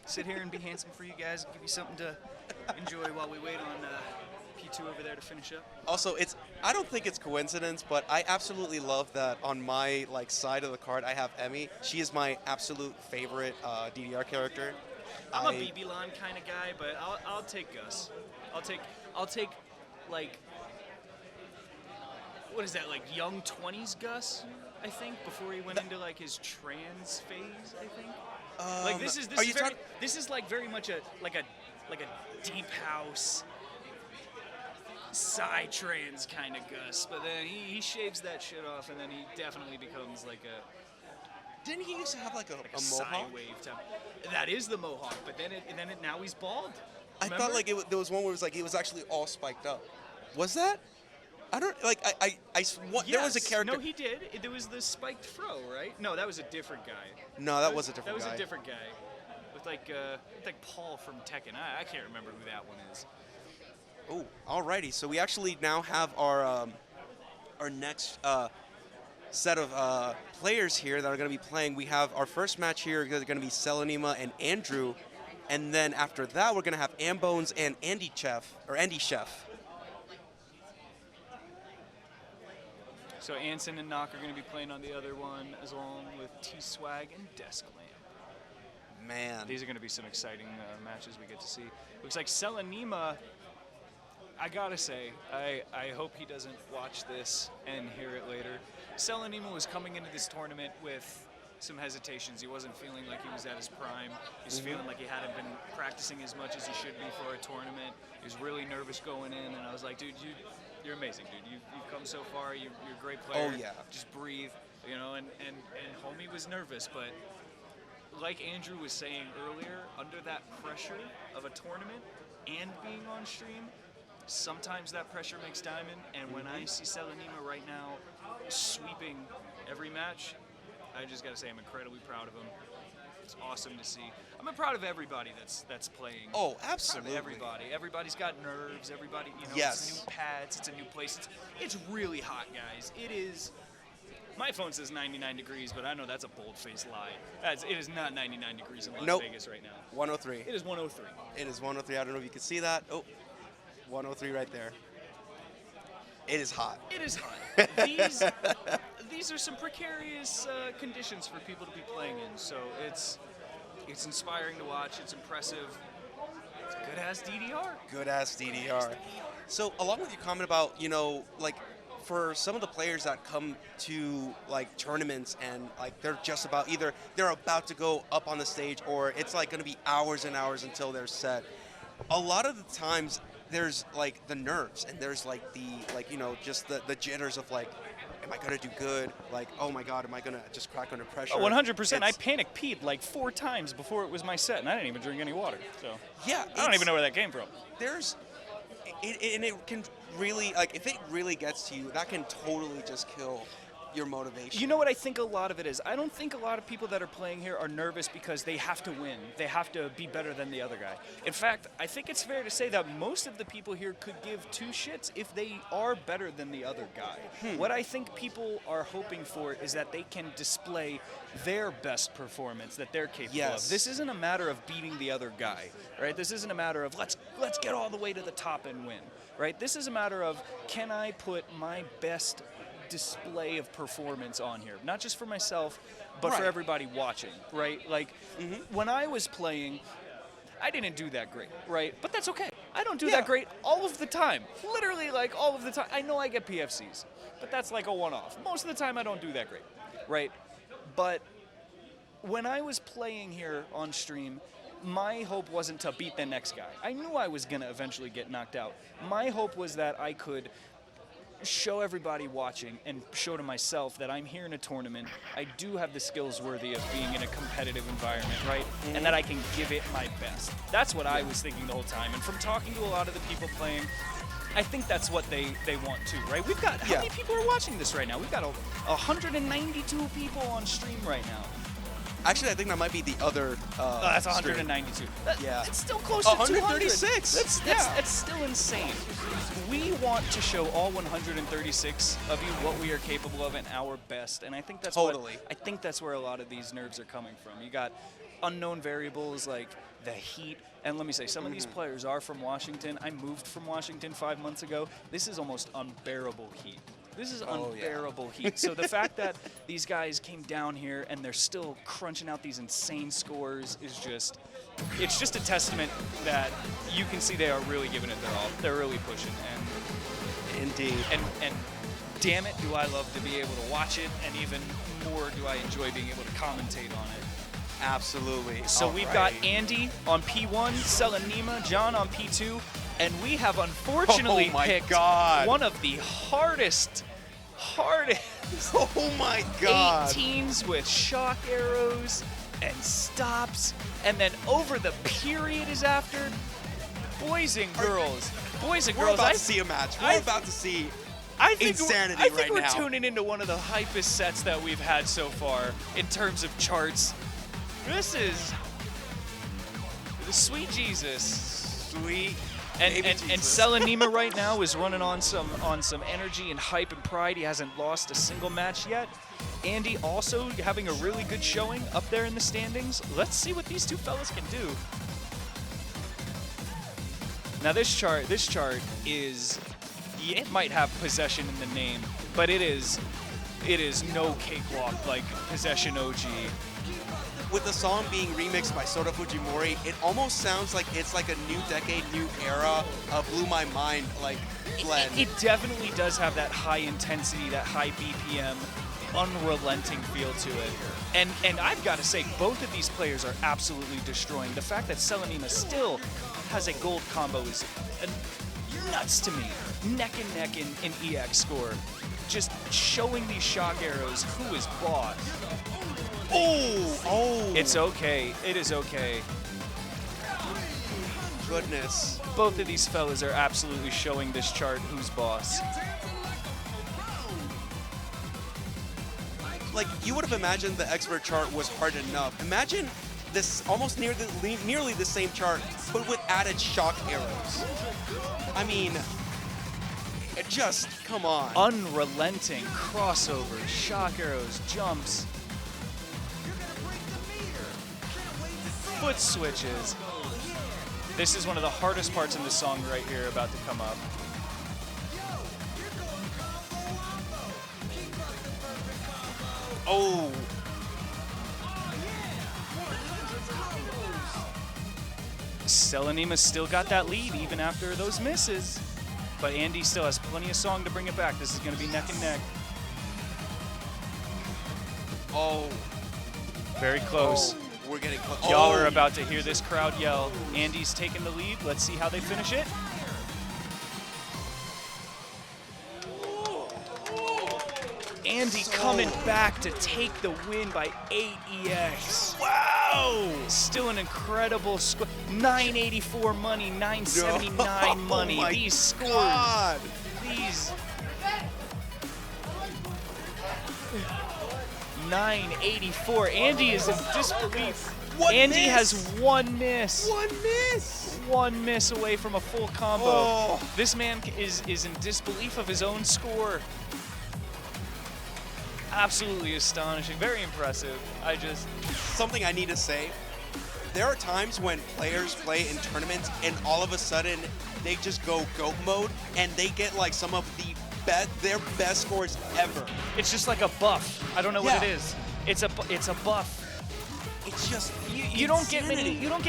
sit here and be handsome for you guys, give you something to enjoy while we wait on P2 over there to finish up. Also, I don't think it's coincidence, but I absolutely love that on my side of the card I have Emmy. She is my absolute favorite DDR character. I'm a BB-Lon kind of guy, but I'll take Gus. I'll take like what is that, like young 20s Gus, I think, before he went into like his trans phase, I think. Like this is like very much a deep house psy-trans kind of Gus, but then he shaves that shit off, and then he definitely becomes like a. Didn't he used to have like a mohawk? Psy-wave type. That is the mohawk, but then now he's bald. Remember? I thought like there was one where it was like he was actually all spiked up. Was that? I don't like there was a character. No, he did. There was the spiked fro, right? No, that was a different guy. No, that was a different guy. That was a different guy. With like Paul from Tekken. I can't remember who that one is. Oh, alrighty. So we actually now have our next set of players here that are going to be playing. We have our first match here. They're going to be CelAnima and ANDROO, and then after that we're going to have ambones and AndiChef. So Anson and Nock are going to be playing on the other one, as along with T.Swag and Desklamp. Man, these are going to be some exciting matches we get to see. Looks like CelAnima. I gotta say, I hope he doesn't watch this and hear it later. CelAnima was coming into this tournament with some hesitations. He wasn't feeling like he was at his prime. He was feeling like he hadn't been practicing as much as he should be for a tournament. He was really nervous going in, and I was like, dude, you're amazing, dude. You've come so far. You're a great player. Oh yeah. Just breathe, you know. And homie was nervous, but like Andrew was saying earlier, under that pressure of a tournament and being on stream, sometimes that pressure makes diamond, and when I see CelAnima right now sweeping every match, I just gotta say I'm incredibly proud of him. It's awesome to see. I'm proud of everybody that's playing. Oh, absolutely. Everybody. Everybody's got nerves. Everybody, you know, yes. It's new pads. It's a new place. It's really hot, guys. It is. My phone says 99 degrees, but I know that's a bold-faced lie. It is not 99 degrees in Las Vegas right now. 103. It is 103. It is 103. I don't know if you can see that. Oh, 103 right there. It is hot. It is hot. These are some precarious conditions for people to be playing in, so it's inspiring to watch. It's impressive. It's good-ass DDR. Good-ass DDR. So along with your comment about, you know, like, for some of the players that come to like tournaments and like they're just about either they're about to go up on the stage or it's like going to be hours and hours until they're set. A lot of the times there's like the nerves and there's like the like, you know, just the jitters of like, am I going to do good? Like, oh my God, am I going to just crack under pressure? Oh, 100%. I panic peed like 4 times before it was my set, and I didn't even drink any water. So yeah, I don't even know where that came from. And it can really, like, if it really gets to you, that can totally just kill your motivation. You know what I think a lot of it is? I don't think a lot of people that are playing here are nervous because they have to win. They have to be better than the other guy. In fact, I think it's fair to say that most of the people here could give 2 shits if they are better than the other guy. What I think people are hoping for is that they can display their best performance that they're capable of. This isn't a matter of beating the other guy, right? This isn't a matter of let's get all the way to the top and win, right? This is a matter of can I put my best display of performance on here, not just for myself, but for everybody watching, right? Like when I was playing, I didn't do that great, right? But that's okay. I don't do that great all of the time. Literally, like all of the time. I know I get PFCs, but that's like a one-off. Most of the time, I don't do that great, right? But when I was playing here on stream, my hope wasn't to beat the next guy. I knew I was going to eventually get knocked out. My hope was that I could show everybody watching and show to myself that I'm here in a tournament. I do have the skills worthy of being in a competitive environment, right? And that I can give it my best. That's what I was thinking the whole time. And from talking to a lot of the people playing, I think that's what they want too, right? We've got, how many people are watching this right now? We've got 192 people on stream right now. Actually, I think that might be the other that's 192. It's still close to 136. That's still insane. We want to show all 136 of you what we are capable of and our best, and I think that's I think that's where a lot of these nerves are coming from. You got unknown variables like the heat, and let me say, some of these players are from Washington. I moved from Washington 5 months ago. This is almost unbearable heat. This is unbearable heat. So the fact that these guys came down here and they're still crunching out these insane scores is just, it's just a testament that you can see they are really giving it their all. They're really pushing. And indeed. And damn it, do I love to be able to watch it, and even more do I enjoy being able to commentate on it. Absolutely. So we've got Andy on P1, CelAnima, John on P2, and we have unfortunately picked one of the hardest. Oh my God. 18s with shock arrows and stops, and then over the period is after. Boys and girls. We're about to see a match. We're about to see insanity I think right we're now. tuning into one of the hypest sets that we've had so far in terms of charts. This is the sweet Jesus. Sweet. And Jesus. CelAnima right now is running on some energy and hype and pride. He hasn't lost a single match yet. Andy also having a really good showing up there in the standings. Let's see what these two fellas can do. Now this chart is, it might have possession in the name, but it is no cakewalk like Possession OG. With the song being remixed by Sota Fujimori, it almost sounds like it's like a new decade, new era, Blew My Mind like blend. It definitely does have that high intensity, that high BPM, unrelenting feel to it. And I've got to say, both of these players are absolutely destroying. The fact that CelAnima still has a gold combo is nuts to me. Neck and neck in EX score. Just showing these shock arrows who is boss. Oh! It's okay. It is okay. Goodness. Both of these fellas are absolutely showing this chart who's boss. Like, you would have imagined the expert chart was hard enough. Imagine this almost nearly the same chart, but with added shock arrows. I mean, it just, come on. Unrelenting crossovers, shock arrows, jumps, foot switches. This is one of the hardest parts in the song right here about to come up. Oh. CelAnima still got that lead even after those misses. But Andy still has plenty of song to bring it back. This is going to be neck and neck. Oh. Very close. Oh, we're getting close. Y'all are about to hear this crowd yell. Andy's taking the lead. Let's see how they finish it. Andy coming back to take the win by 8 EX. Wow! Still an incredible score. 984 money, 979 money. Oh my These scores. God. These 984. Andy is in disbelief. One Andy miss. has one miss. One miss! One miss away from a full combo. Oh. This man is in disbelief of his own score. Absolutely astonishing. Very impressive. Something I need to say. There are times when players play in tournaments and all of a sudden they just go GOAT mode and they get like some of their best scores ever. It's just like a buff. I don't know what it is. It's a buff. It's just You don't get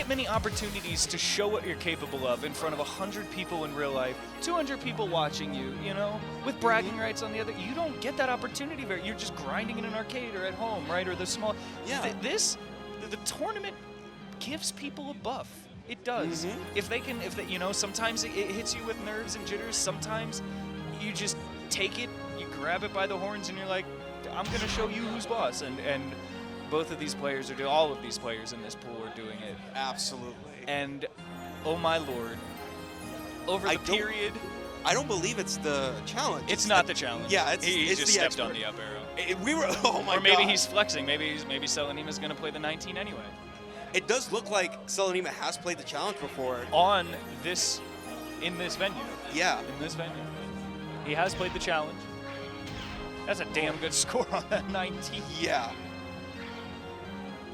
many opportunities to show what you're capable of in front of 100 people in real life, 200 people watching you, you know, with bragging rights on the other. You don't get that opportunity very. You're just grinding in an arcade or at home, right? Or the small. Yeah. The tournament gives people a buff. It does. If they, you know, sometimes it hits you with nerves and jitters. Sometimes you just take it, you grab it by the horns, and you're like, I'm gonna show you who's boss. And both of these players all of these players in this pool are doing it. absolutely. And oh my lord, over the period. I don't believe it's the challenge. It's not the challenge. Yeah, he it's just the stepped expert. on the up arrow. We were. Oh my god. Or maybe he's flexing. Maybe CelAnima's gonna play the 19 anyway. It does look like CelAnima has played the challenge before. In this venue. Yeah. In this venue. He has played the challenge. That's a damn good score on that 19. Yeah.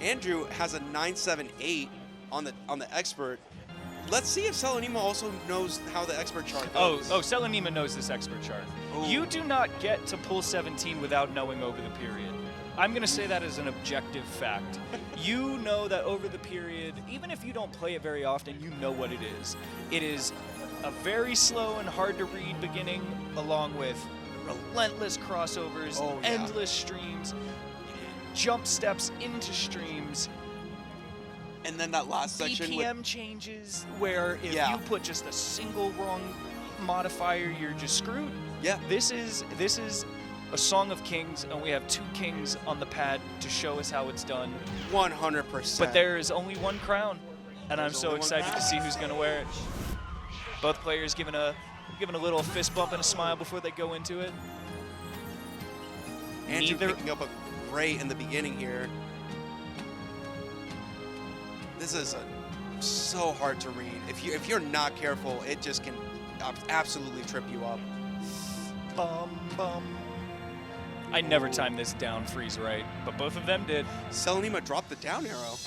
Andrew has a 978 on the expert. Let's see if CelAnima also knows how the expert chart goes. Oh, CelAnima knows this expert chart. Ooh. You do not get to pull 17 without knowing over the period. I'm going to say that as an objective fact. You know that over the period, even if you don't play it very often, you know what it is. It is a very slow and hard to read beginning, along with relentless crossovers, Oh, yeah. endless streams, jump steps into streams, And then that last section BPM changes where if Yeah. you put just a single wrong modifier, you're just screwed. yeah. This is a song of kings, and we have 2 kings on the pad to show us how it's done. 100%. But there is only one crown, and I'm There's so only one excited to crown. see who's going to wear it. Both players giving a little fist bump and a smile before they go into it. Andrew Neither- picking up a gray in the beginning here. This is so hard to read. If you're not careful, it just can absolutely trip you up. Bum bum. I never timed this down freeze right, but both of them did. CelAnima dropped the down arrow.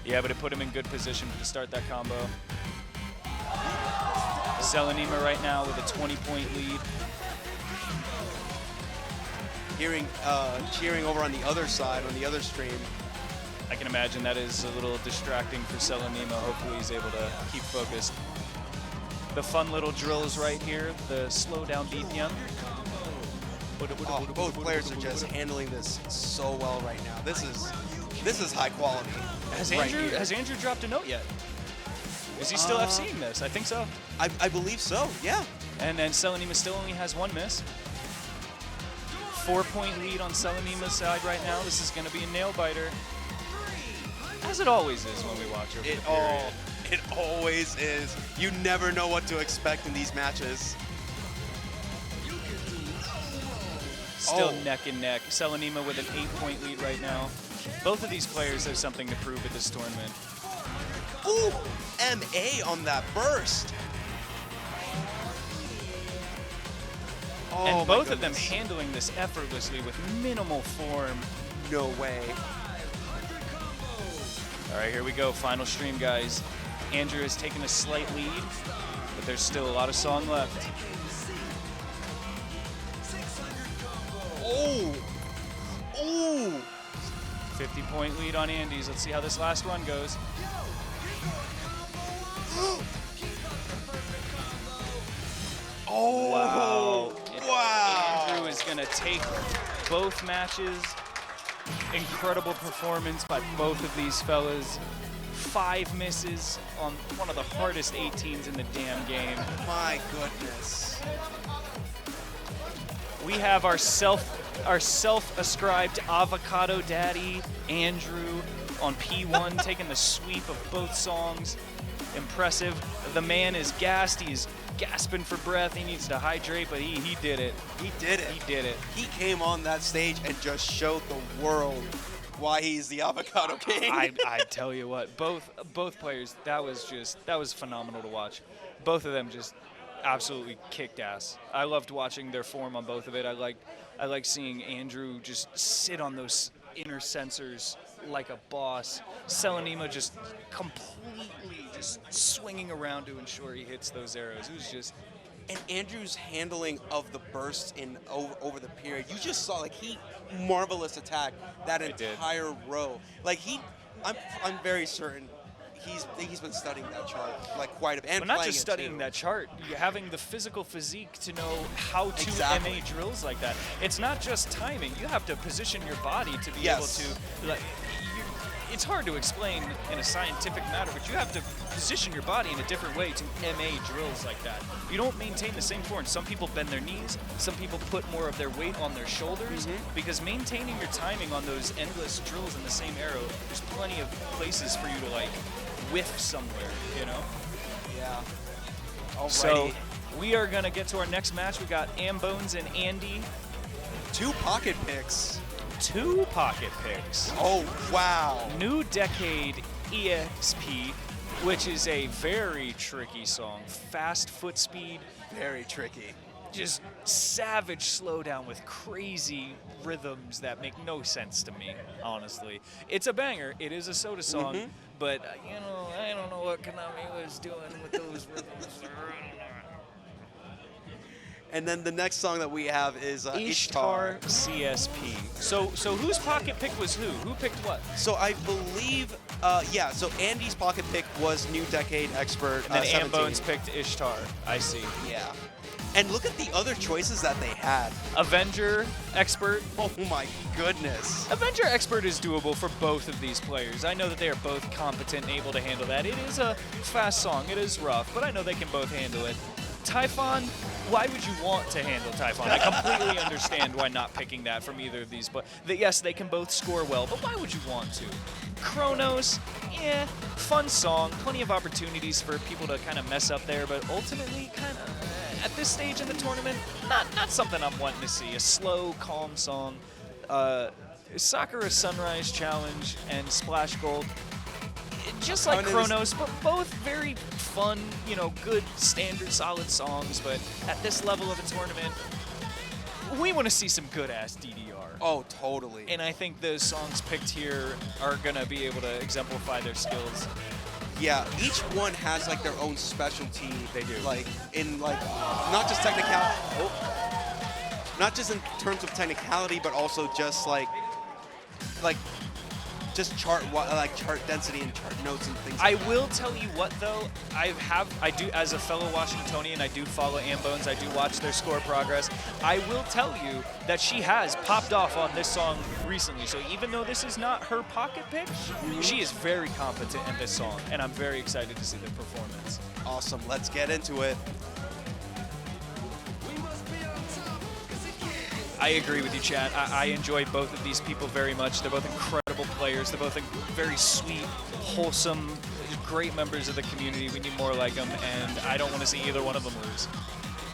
Yeah, but it put him in good position to start that combo. CelAnima right now with a 20-point lead. Hearing cheering over on the other side, on the other stream. I can imagine that is a little distracting for CelAnima. Hopefully he's able to keep focused. The fun little drills right here, the slow down BPM. Oh, both players are just handling this so well right now. This is high quality. Has right Andrew here. has Andrew dropped a note yet? Is he still FCing this? I think so. I believe so. Yeah. And then CelAnima still only has 1 miss. 4-point lead on CelAnima's side right now. This is going to be a nail biter, as it always is when we watch over the period. It always is. You never know what to expect in these matches. Still Oh. neck and neck. CelAnima with an 8-point lead right now. Both of these players have something to prove at this tournament. Ooh, MA on that burst. Oh, And my both of them goodness. handling this effortlessly with minimal form. No way. All right, here we go. Final stream, guys. Andrew has taken a slight lead, but there's still a lot of song left. Oh. Oh. 50-point lead on Andy's. Let's see how this last run goes. Oh. Wow. Wow. Andrew is going to take both matches. Incredible performance by both of these fellas. 5 misses on one of the hardest 18s in the damn game. My goodness. We have our self-ascribed avocado daddy, Andrew, on P1, taking the sweep of both songs. Impressive. The man is gassed. He's gasping for breath. He needs to hydrate, but he did it. He did it. He did it. He came on that stage and just showed the world why he's the avocado king. I tell you what, both players, that was phenomenal to watch. Both of them just absolutely kicked ass. I loved watching their form on both of it. I like seeing Andrew just sit on those inner sensors like a boss. CelAnima just completely just swinging around to ensure he hits those arrows. It was just And Andrew's handling of the bursts in over the period, you just saw he marvelous attack that It did. entire row. I'm very certain he's been studying that chart quite a bit. And but not playing just it, studying too. that chart, you're having the physical physique to know how to Exactly. MA drills like that. It's not just timing. You have to position your body to be Yes. able to, it's hard to explain in a scientific matter, but you have to position your body in a different way to MA drills like that. You don't maintain the same form. Some people bend their knees. Some people put more of their weight on their shoulders because maintaining your timing on those endless drills in the same arrow, there's plenty of places for you to whiff somewhere, you know? Yeah. Alrighty. So we are going to get to our next match. We got Ambones and Andy. 2 pocket picks. 2 pocket picks. Oh, wow. New Decade EXP, which is a very tricky song. Fast foot speed, Very tricky. just savage slowdown with crazy rhythms that make no sense to me, honestly. It's a banger. It is a soda song, but, I don't know what Konami was doing with those rhythms. And then the next song that we have is Ishtar CSP. So whose pocket pick was who? Who picked what? So I believe, so Andy's pocket pick was New Decade Expert And then 17. Ambones picked Ishtar. I see. Yeah. And look at the other choices that they had. Avenger, Expert. Oh my goodness. Avenger Expert is doable for both of these players. I know that they are both competent and able to handle that. It is a fast song, it is rough, but I know they can both handle it. Typhon, why would you want to handle Typhon? I completely understand why not picking that from either of these, but yes, they can both score well, but why would you want to? Kronos, fun song, plenty of opportunities for people to kind of mess up there, but ultimately kind of, at this stage in the tournament, not something I'm wanting to see. A slow, calm song. Sakura Sunrise Challenge and Splash Gold, just like Kronos, but both very fun, you know, good, standard, solid songs, but at this level of a tournament, we want to see some good-ass DDR. Oh, totally. And I think the songs picked here are going to be able to exemplify their skills. Yeah, each one has like their own specialty. They do. Like in like not just not just in terms of technicality, but also just like just chart density and chart notes and things. I will tell you what though, I do as a fellow Washingtonian, I do follow ambones, I do watch their score progress. I will tell you that she has popped off on this song recently. So even though this is not her pocket pick, she is very competent in this song, and I'm very excited to see their performance. Awesome, let's get into it. I agree with you, Chad. I enjoy both of these people very much. They're both incredible players. They're both very sweet, wholesome, great members of the community. We need more like them, and I don't want to see either one of them lose.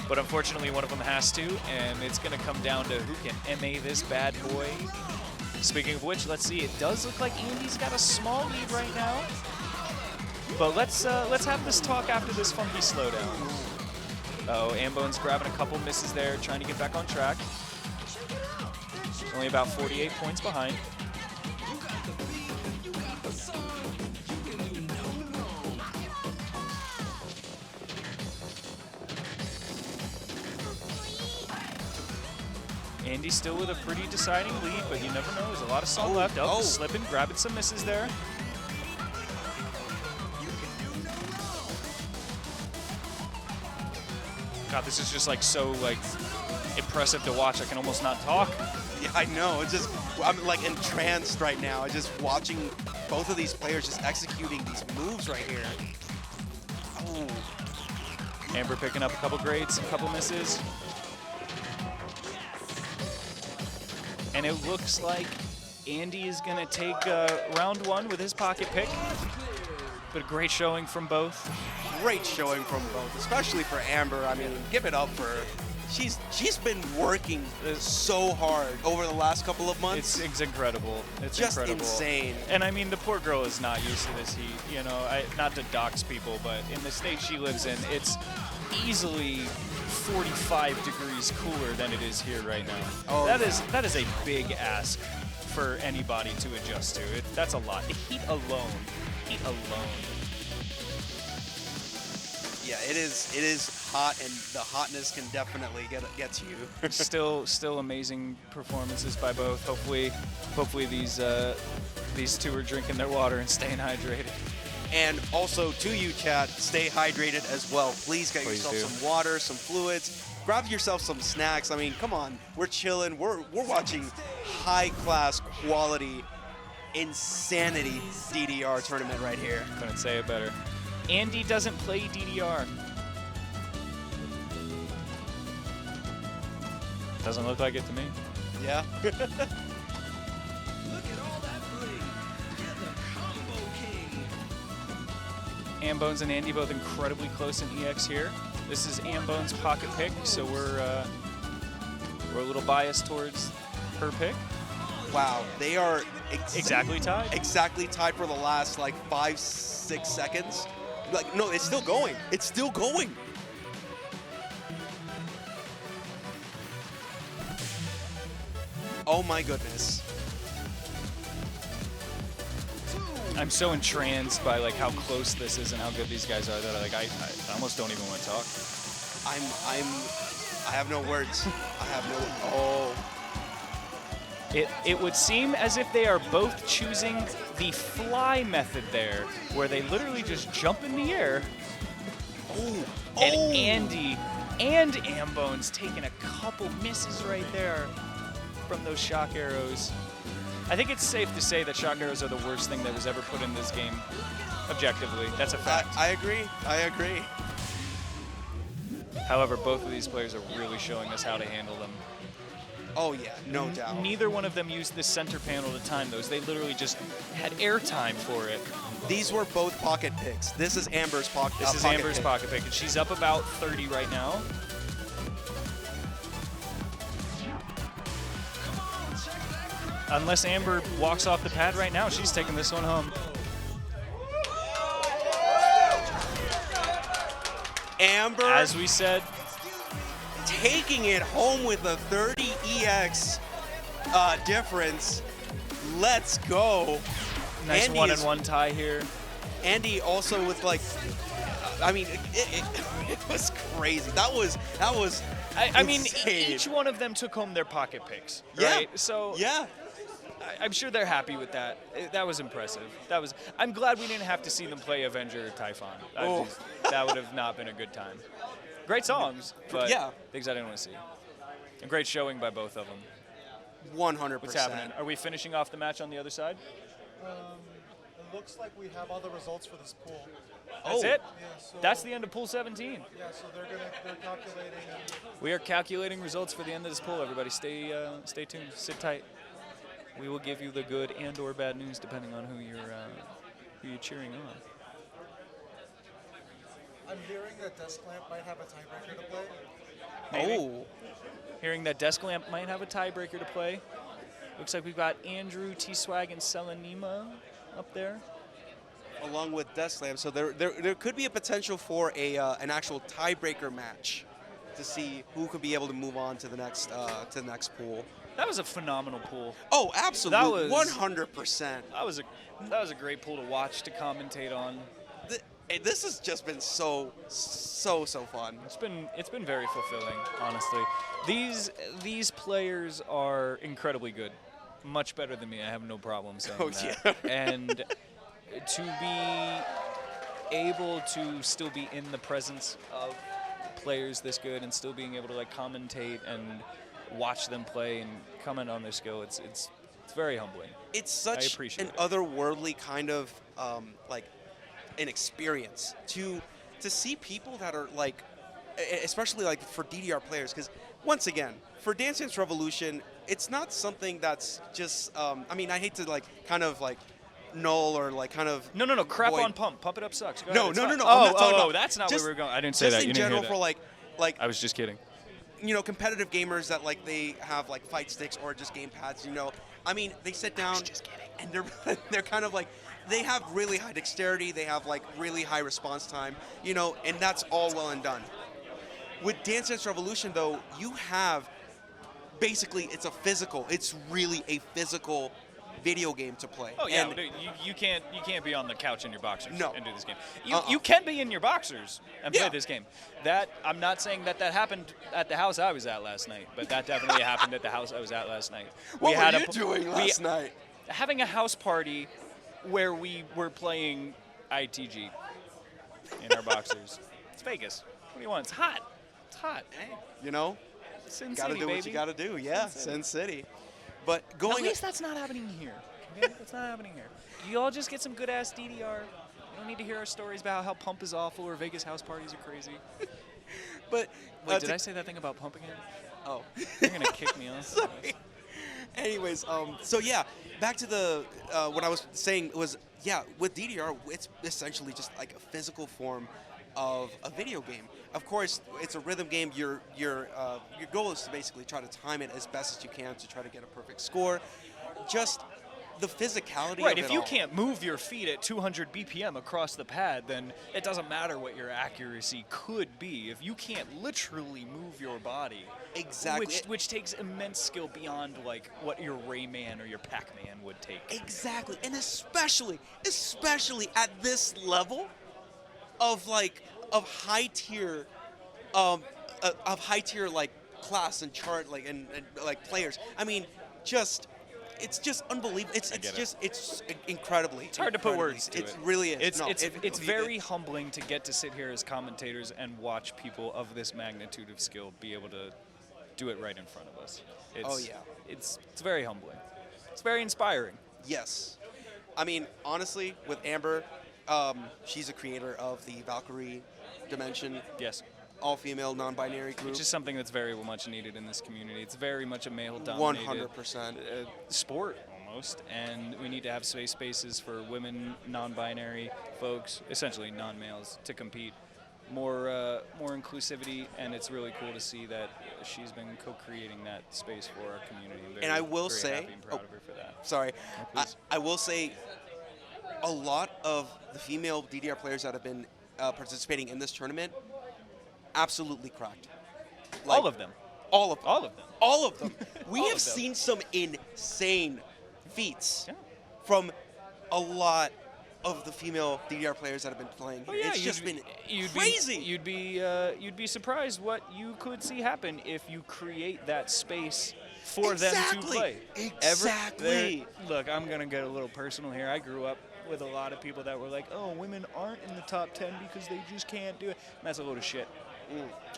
But unfortunately, one of them has to, and it's going to come down to who can MA this bad boy. Speaking of which, let's see. It does look like Andy's got a small lead right now. But let's have this talk after this funky slowdown. Oh, Ambone's grabbing a couple misses there, trying to get back on track. Only about 48 points behind. Andy still with a pretty deciding lead, but you never know. There's a lot of song left. Oh, slipping, grabbing some misses there. God, this is just like so like impressive to watch. I can almost not talk. Yeah, I know. It's just I'm like entranced right now. I'm just watching both of these players just executing these moves right here. Oh. Amber picking up a couple grades, a couple misses. And it looks like Andy is going to take round one with his pocket pick. But a great showing from both. Great showing from both, especially for Amber. I mean, give it up for her. She's been working so hard over the last couple of months. It's incredible. It's just incredible. Insane. And I mean, the poor girl is not used to this heat. You know, not to dox people, but in the state she lives in, it's easily 45 degrees cooler than it is here right now. Oh, that is a big ask for anybody to adjust to. That's a lot. The heat alone. Yeah, it is hot, and the hotness can definitely get to you. still amazing performances by both. Hopefully these two are drinking their water and staying hydrated. And also to you, chat, stay hydrated as well. Please get yourself some water, some fluids. Grab yourself some snacks. I mean, come on, we're chilling. We're watching high-class quality, insanity DDR tournament right here. Couldn't say it better. Andy doesn't play DDR. Doesn't look like it to me. Yeah. Ambones and Andy both incredibly close in EX here. This is Ambone's pocket pick, so we're a little biased towards her pick. Wow, they are exactly tied. Exactly tied for the last like 5-6 seconds. Like, no, it's still going. It's still going. Oh my goodness. I'm so entranced by like how close this is and how good these guys are that I almost don't even want to talk. I have no words. I have no. Oh. It would seem as if they are both choosing the fly method there, where they literally just jump in the air. Oh. And Andy And ambones taking a couple misses right there from those shock arrows. I think it's safe to say that shock arrows are the worst thing that was ever put in this game, objectively. That's a fact. I agree. I agree. However, both of these players are really showing us how to handle them. Oh, yeah, no doubt. Neither one of them used this center panel to time those. They literally just had airtime for it. These were both pocket picks. This is Amber's pocket This is Amber's pocket pick, and she's up about 30 right now. Unless Amber walks off the pad right now, she's taking this one home. Amber, as we said, taking it home with a 30 EX difference. Let's go. Nice Andy 1-1 tie here. Andy also with like, I mean, it was crazy. That was I mean, insane. each one of them took home their pocket picks, Yeah. right? So Yeah. I'm sure they're happy with that. That was impressive. I'm glad we didn't have to see them play Avenger or Typhon. Oh. That would have not been a good time. Great songs, but Yeah. things I didn't want to see. A great showing by both of them. 100%. What's happening? Are we finishing off the match on the other side? It looks like we have all the results for this pool. That's it? Yeah, so That's the end of pool 17. Yeah, so they're calculating. We are calculating results for the end of this pool. Everybody stay tuned, sit tight. We will give you the good and or bad news depending on who you're cheering on. I'm hearing that Desklamp might have a tiebreaker to play. Maybe. Oh. Hearing that Desklamp might have a tiebreaker to play. Looks like we've got ANDROO, T.Swag, and CelAnima up there. Along with Desklamp, so there could be a potential for an actual tiebreaker match to see who could be able to move on to the next pool. That was a phenomenal pool. Oh, absolutely, was- 100%. That was a great pool to watch, to commentate on. This has just been so fun. It's been very fulfilling, honestly. These players are incredibly good, much better than me. I have no problem saying that. Yeah. And to be able to still be in the presence of players this good and still being able to like commentate and watch them play and comment on their skill, it's very humbling. It's such an otherworldly kind of like an experience to see people that are like, especially like for DDR players, because once again, for Dance Dance Revolution, it's not something that's just, I mean, I hate to like kind of like null or like kind of No, crap void. on Pump. Pump it up sucks. Go No, ahead, it's no, fine. no, I'm not talking Oh, about- that's not just- where we're going. I didn't say that. Just You in didn't general hear for that. like I was just kidding. you know, competitive gamers that like they have like fight sticks or just game pads, you know. I mean, they sit down and they're kind of like, they have really high dexterity, they have like really high response time, you know, and that's all well and done. With Dance Dance Revolution though, you have basically it's really a physical video game to play. Oh yeah, And dude, you can't be on the couch in your boxers No. and do this game. You can be in your boxers and play Yeah. this game. That I'm not saying that happened at the house I was at last night, but that definitely happened at the house I was at last night. what were you doing last night? Having a house party where we were playing ITG in our boxers. It's Vegas. What do you want? It's hot. It's hot. Hey, you know, Sin gotta City, do baby. what you gotta do. Yeah, Sin City. But At going least that's not happening here. Okay? That's not happening here. You all just get some good ass DDR. You don't need to hear our stories about how Pump is awful or Vegas house parties are crazy. but Wait, did I say that thing about Pump again? Oh. You're gonna kick me off. Sorry. Anyways, so yeah, back to the what I was saying was, yeah, with DDR, it's essentially just like a physical form of a video game. Of course, it's a rhythm game. Your goal is to basically try to time it as best as you can to try to get a perfect score. Just the physicality Right, of if it you all. can't move your feet at 200 BPM across the pad, then it doesn't matter what your accuracy could be. If you can't literally move your body, Exactly. which takes immense skill beyond like what your Rayman or your Pac-Man would take. Exactly, and especially at this level of high tier, like class and chart, like and like players. I mean, just it's just unbelievable. It's get it. just it's incredibly. It's hard to put words to it. It really is. It's No, it's very humbling to get to sit here as commentators and watch people of this magnitude of skill be able to do it right in front of us. Oh, yeah. It's very humbling. It's very inspiring. Yes. I mean, honestly, with Amber, she's a creator of the Valkyrie Dimension, Yes. all-female, non-binary group. Which is something that's very much needed in this community. It's very much a male-dominated 100%. sport almost, and we need to have spaces for women, non-binary folks, essentially non-males, to compete. More inclusivity, and it's really cool to see that she's been co-creating that space for our community. I'm And I will very say, happy and proud of her for that. Sorry, please. I will say, a lot of the female DDR players that have been participating in this tournament, absolutely cracked. Like, All of them. All of them. All of them. All of them. We All have of them. seen some insane feats Yeah. from a lot of the female DDR players that have been playing. Oh, yeah, It's just been you'd crazy. You'd be surprised what you could see happen if you create that space for them to play. Exactly. Look, I'm gonna get a little personal here. I grew up with a lot of people that were like, "Oh, women aren't in the top 10 because they just can't do it." And that's a load of shit.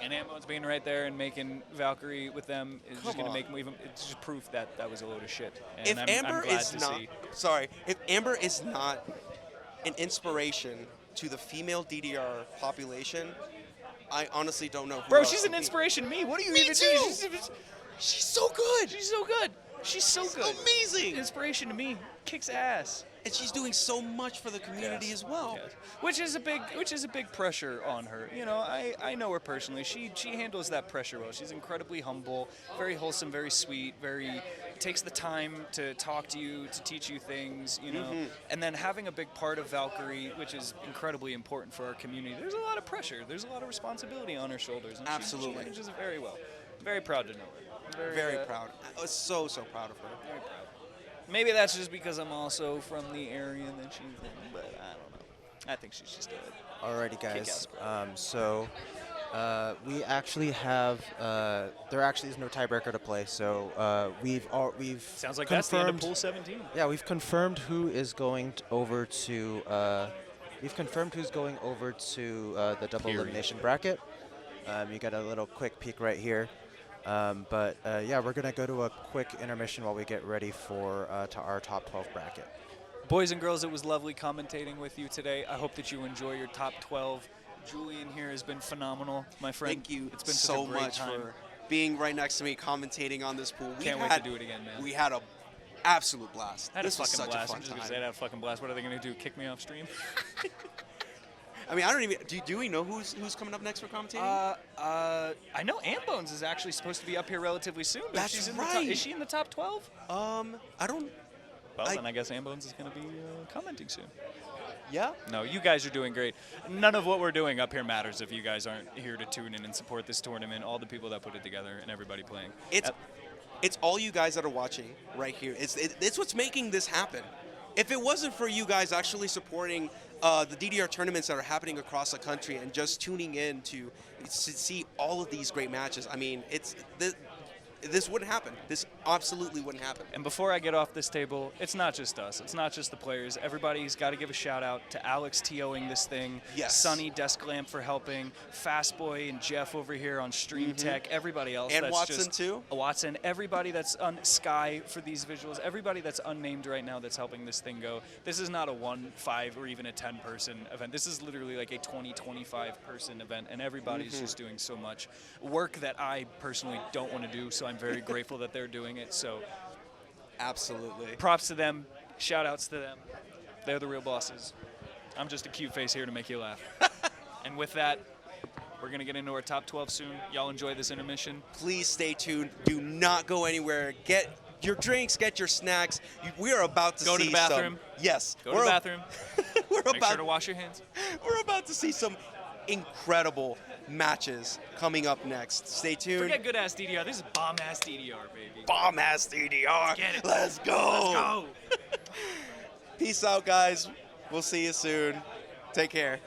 And Ambones being right there and making Valkyrie with them is just Come going to on. make them even. It's just proof that that was a load of shit. And If I'm Amber glad is to not, see. if Amber is not an inspiration to the female DDR population, I honestly don't know who Bro, else she's to an be. inspiration to me. What do you Me even too. do? She's so good. She's so good. She's so good. Amazing. Inspiration to me. Kicks ass. And she's doing so much for the community Yes. as well. Yes. Which is a big pressure on her. You know, I know her personally. She handles that pressure well. She's incredibly humble, very wholesome, very sweet, very takes the time to talk to you, to teach you things, you know. And then having a big part of Valkyrie, which is incredibly important for our community. There's a lot of pressure. There's a lot of responsibility on her shoulders. And Absolutely. She manages it very well. Very proud to know her. Very proud. I was so proud of her. Very proud. Maybe that's just because I'm also from the area that she's in, but I don't know. I think she's just good. Alrighty, guys. Kick-ass, bro. So we actually have there actually is no tiebreaker to play. So we've Sounds like that's the end of confirmed. pool 17. Yeah, we've confirmed who is going over to. We've confirmed who's going over to the double Period. elimination bracket. You got a little quick peek right here. But yeah, we're gonna go to a quick intermission while we get ready for to our top 12 bracket. Boys and girls, it was lovely commentating with you today. I hope that you enjoy your top 12. Julian here has been phenomenal, my friend. Thank you It's been so such a great much time. for being right next to me, commentating on this pool. Can't wait to do it again, man. We had a absolute blast. I had This a was fucking such blast. a I'm fun just gonna time. say I had a fucking blast. What are they gonna do? Kick me off stream? I mean, I don't even. Do we know who's coming up next for commentating? I know Ambones is actually supposed to be up here relatively soon. But That's she's in right. The top, is she in the top 12? I don't. Well, I- then I guess Ambones is going to be commenting soon. Yeah. No, you guys are doing great. None of what we're doing up here matters if you guys aren't here to tune in and support this tournament, all the people that put it together, and everybody playing. It's all you guys that are watching right here. It's what's making this happen. If it wasn't for you guys actually supporting the DDR tournaments that are happening across the country and just tuning in to see all of these great matches, I mean, this wouldn't happen. This absolutely wouldn't happen. And before I get off this table, it's not just us. It's not just the players. Everybody's got to give a shout out to Alex TOing this thing. Yes. Sunny, Desklamp for helping. Fastboy and Jeff over here on Stream Tech. Everybody else. And that's Watson just, too. Watson. Everybody that's on Sky for these visuals. Everybody that's unnamed right now that's helping this thing go. This is not a 1, 5, or even a 10-person event. This is literally like a 20, 25-person event, and everybody's just doing so much work that I personally don't want to do. So I'm very grateful that they're doing it. So Absolutely. props to them, shout outs to them. They're the real bosses. I'm just a cute face here to make you laugh. And with that, we're going to get into our top 12 soon. Y'all enjoy this intermission. Please stay tuned. Do not go anywhere. Get your drinks, get your snacks. We are about to Go see to the bathroom. some. Yes. Go to the bathroom. We're Make about sure to wash your hands. We're about to see some incredible matches coming up next. Stay tuned. Forget good ass DDR. This is bomb ass DDR, baby. Bomb ass DDR. Get it. Let's go. Let's go. Peace out, guys. We'll see you soon. Take care.